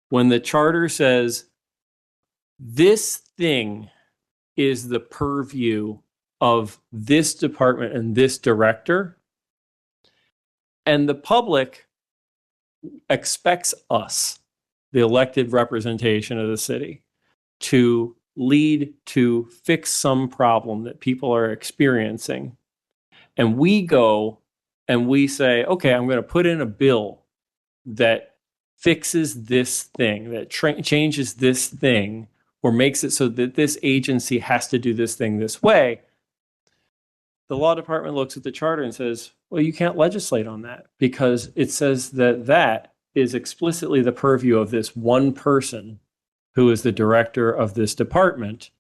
when the charter says this thing is the purview of this department and this director, and the public expects us, the elected representation of the city, to lead to fix some problem that people are experiencing. And we go and we say, okay, I'm going to put in a bill that fixes this thing, that changes this thing, or makes it so that this agency has to do this thing this way. The law department looks at the charter and says, well, you can't legislate on that because it says that that is explicitly the purview of this one person who is the director of this department.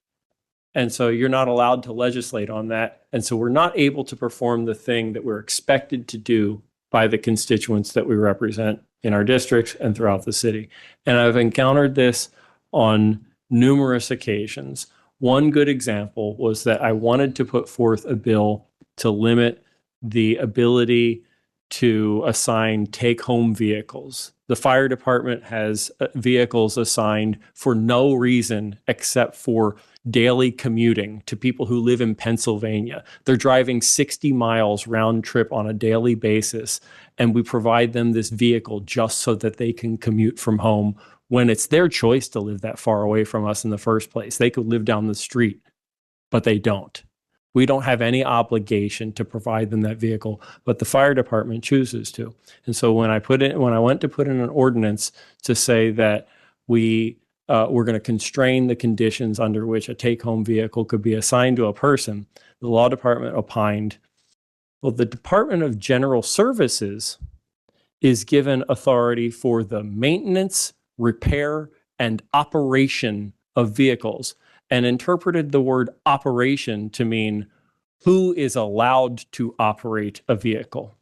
And so you're not allowed to legislate on that. And so we're not able to perform the thing that we're expected to do by the constituents that we represent in our districts and throughout the city. And I've encountered this on numerous occasions. One good example was that I wanted to put forth a bill to limit the ability to assign take-home vehicles. The fire department has vehicles assigned for no reason except for daily commuting to people who live in Pennsylvania. They're driving 60 miles round trip on a daily basis, and we provide them this vehicle just so that they can commute from home when it's their choice to live that far away from us in the first place. They could live down the street, but they don't. We don't have any obligation to provide them that vehicle, but the fire department chooses to. And so when I went to put in an ordinance to say that we're going to constrain the conditions under which a take-home vehicle could be assigned to a person, the law department opined, well, the Department of General Services is given authority for the maintenance, repair, and operation of vehicles, and interpreted the word operation to mean who is allowed to operate a vehicle.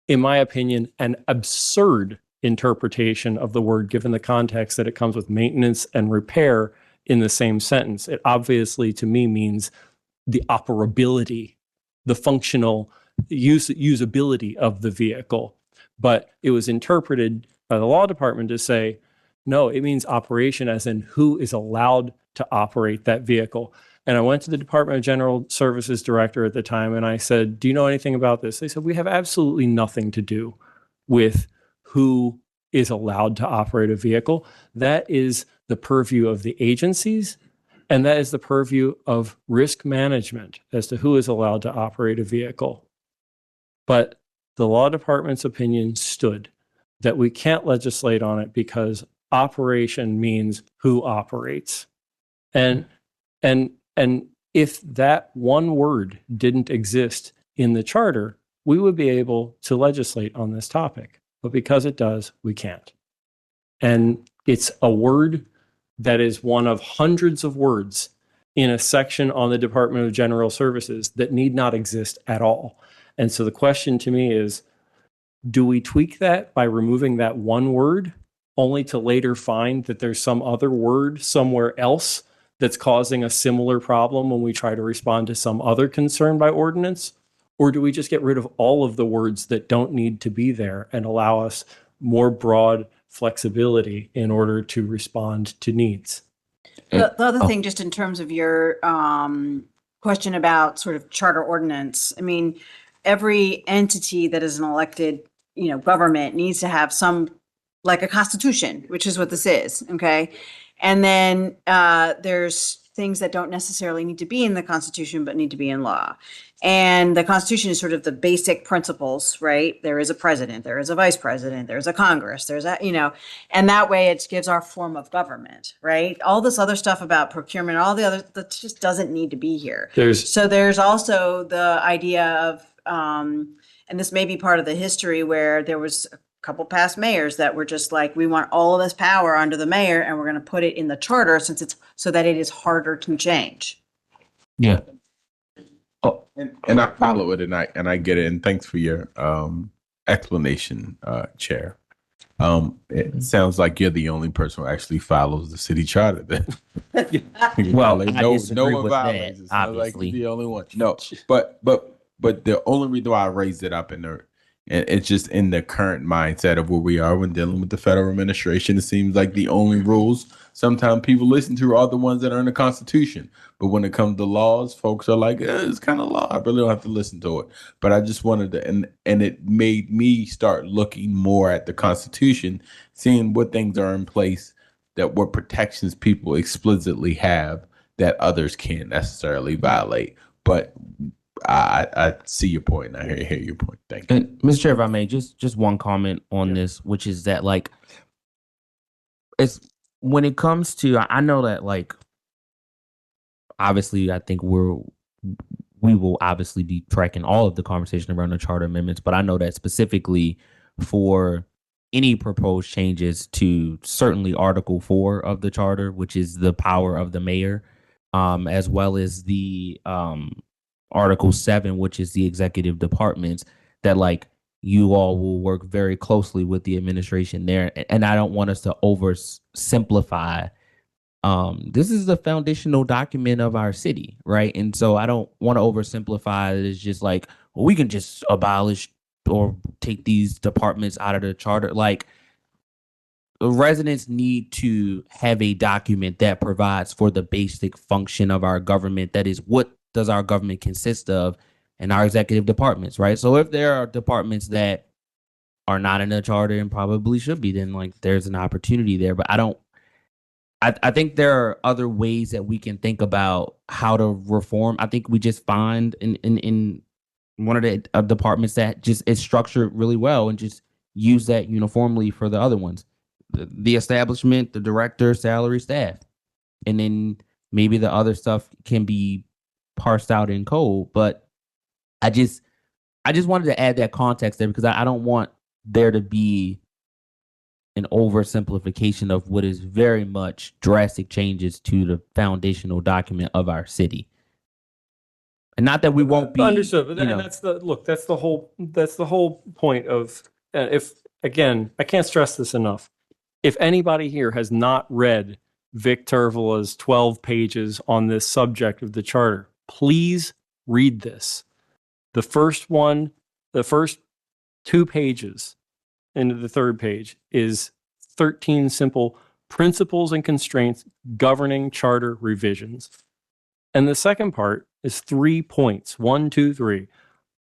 In my opinion, an absurd interpretation of the word, given the context that it comes with maintenance and repair in the same sentence. It obviously, to me, means the operability, the functional usability of the vehicle. But it was interpreted by the law department to say, no, it means operation as in who is allowed to operate that vehicle. And I went to the Department of General Services director at the time and I said, do you know anything about this? They said, we have absolutely nothing to do with who is allowed to operate a vehicle. That is the purview of the agencies, and that is the purview of risk management as to who is allowed to operate a vehicle. But the law department's opinion stood that we can't legislate on it because operation means who operates. And if that one word didn't exist in the charter, we would be able to legislate on this topic. But because it does, we can't. And it's a word that is one of hundreds of words in a section on the Department of General Services that need not exist at all. And so the question to me is, do we tweak that by removing that one word only to later find that there's some other word somewhere else that's causing a similar problem when we try to respond to some other concern by ordinance? Or do we just get rid of all of the words that don't need to be there and allow us more broad flexibility in order to respond to needs? The other thing, just in terms of your question about sort of charter ordinance, I mean, every entity that is an elected, government needs to have some, like a constitution, which is what this is, okay? And then there's things that don't necessarily need to be in the Constitution, but need to be in law. And the Constitution is sort of the basic principles, right? There is a president, there is a vice president, there's a Congress, there's a, and that way it gives our form of government, right? All this other stuff about procurement, all the other, that just doesn't need to be here. So there's also the idea of, and this may be part of the history where there was a couple past mayors that were just like, we want all of this power under the mayor and we're going to put it in the charter since it's so that it is harder to change. Yeah. Oh, and I follow it and I get it. And thanks for your explanation, Chair. It sounds like you're the only person who actually follows the city charter then. Well, I no disagree one with violates that, it. Sounds like obviously. you're the only one. No, but the only reason why I raised it up in there, and it's just in the current mindset of where we are when dealing with the federal administration. It seems like the only rules sometimes people listen to are the ones that are in the Constitution. But when it comes to laws, folks are like, it's kind of law. I really don't have to listen to it. But I just wanted to, and it made me start looking more at the Constitution, seeing what things are in place, that what protections people explicitly have that others can't necessarily violate. But I see your point. I hear your point. Thank you. And Mr. Chair, if I may, just one comment on this, which is that it's when it comes to, I know that obviously I think we will obviously be tracking all of the conversation around the charter amendments, but I know that specifically for any proposed changes to certainly Article 4 of the charter, which is the power of the mayor, as well as the Article 7, which is the executive departments, that you all will work very closely with the administration there. And I don't want us to oversimplify. This is the foundational document of our city, right? And so I don't want to oversimplify it as just we can just abolish or take these departments out of the charter. The residents need to have a document that provides for the basic function of our government. That is, what does our government consist of, and our executive departments, right? So if there are departments that are not in the charter and probably should be, then there's an opportunity there. But I think there are other ways that we can think about how to reform. I think we just find in one of the departments that just is structured really well and just use that uniformly for the other ones. The establishment, the director, salary, staff. And then maybe the other stuff can be parsed out in code. But I just wanted to add that context there because I don't want there to be an oversimplification of what is very much drastic changes to the foundational document of our city. And not that we won't be Understood, but that's the whole point of, if again, I can't stress this enough. If anybody here has not read Vic Tervola's 12 pages on this subject of the charter, please read this. The first 2 pages into the third page is 13 simple principles and constraints governing charter revisions. And the second part is 3 points, 1, 2, 3,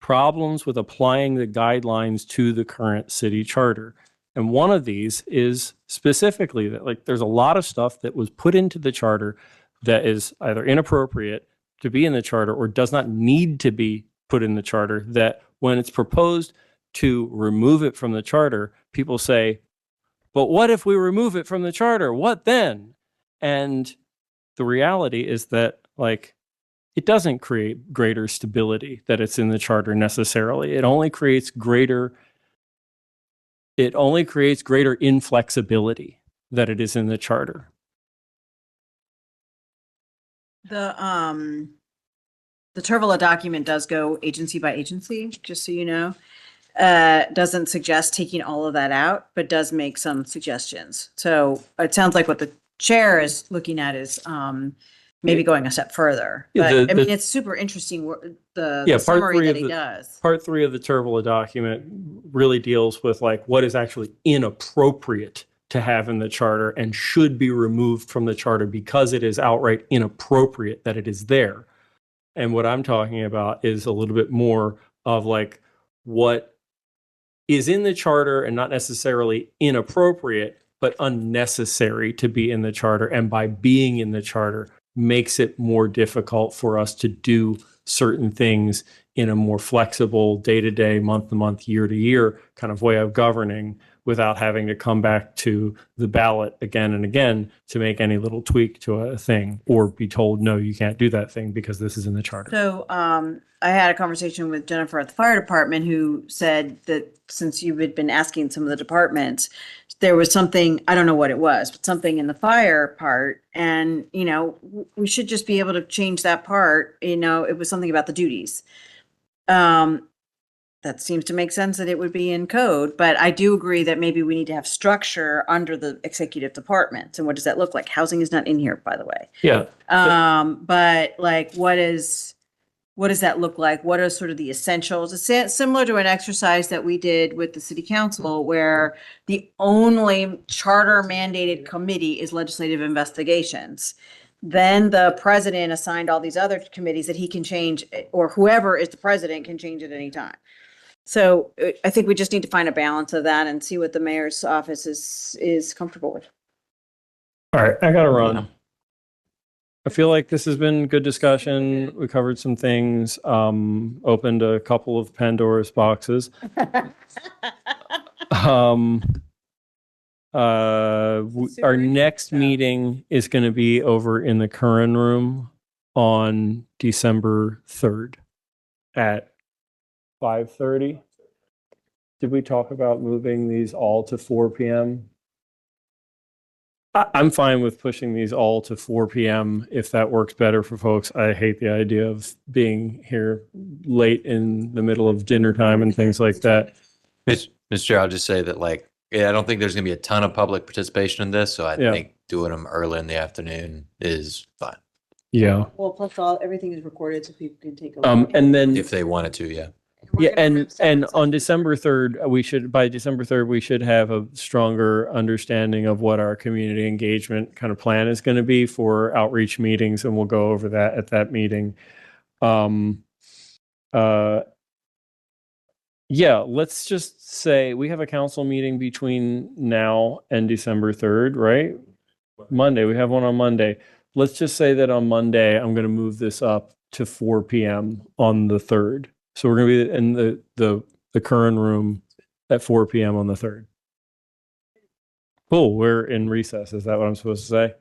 problems with applying the guidelines to the current city charter. And one of these is specifically that like there's a lot of stuff that was put into the charter that is either inappropriate to be in the charter or does not need to be put in the charter, that when it's proposed to remove it from the charter, people say, but what if we remove it from the charter? What then? And the reality is that like it doesn't create greater stability that it's in the charter necessarily. It only creates greater inflexibility that it is in the charter. The Tervala document does go agency by agency, just so you know. Doesn't suggest taking all of that out, but does make some suggestions. So it sounds like what the chair is looking at is maybe going a step further. Yeah, But the- I mean, it's super interesting the Yeah, part summary three that of he the- does. Part 3 of the Tervala document really deals with like what is actually inappropriate to have in the charter and should be removed from the charter because it is outright inappropriate that it is there. And what I'm talking about is a little bit more of like what is in the charter and not necessarily inappropriate, but unnecessary to be in the charter. And by being in the charter makes it more difficult for us to do certain things in a more flexible day-to-day, month-to-month, year-to-year kind of way of governing without having to come back to the ballot again and again to make any little tweak to a thing or be told, no, you can't do that thing because this is in the charter. So I had a conversation with Jennifer at the fire department who said that since you had been asking some of the departments, there was something, I don't know what it was, but something in the fire part. And, you know, we should just be able to change that part. You know, it was something about the duties. That seems to make sense that it would be in code, but I do agree that maybe we need to have structure under the executive department. And what does that look like? Housing is not in here, by the way. Yeah. But like, what does that look like? What are sort of the essentials? It's similar to an exercise that we did with the city council where the only charter mandated committee is legislative investigations. Then the president assigned all these other committees that he can change, or whoever is the president can change at any time. So I think we just need to find a balance of that and see what the mayor's office is comfortable with. All right, I gotta run. I feel like this has been good discussion. We covered some things, opened a couple of Pandora's boxes. Our next meeting is going to be over in the Curran Room on December 3rd at 5:30. Did we talk about moving these all to 4 p.m.? I'm fine with pushing these all to 4 p.m. if that works better for folks. I hate the idea of being here late in the middle of dinner time and things like that. Mr. Chair, I'll just say that like, yeah, I don't think there's going to be a ton of public participation in this. So I Yeah. think doing them early in the afternoon is fine. Yeah. Well, plus everything is recorded so people can take a look. And then If they wanted to, yeah. yeah, and on December 3rd, by December 3rd, we should have a stronger understanding of what our community engagement kind of plan is going to be for outreach meetings, and we'll go over that at that meeting. Yeah, let's just say we have a council meeting between now and December 3rd, right? Monday, we have one on Monday. Let's just say that on Monday, I'm going to move this up to 4 p.m. on the 3rd. So we're going to be in the Curran Room at 4 p.m. on the 3rd. Cool. We're in recess. Is that what I'm supposed to say?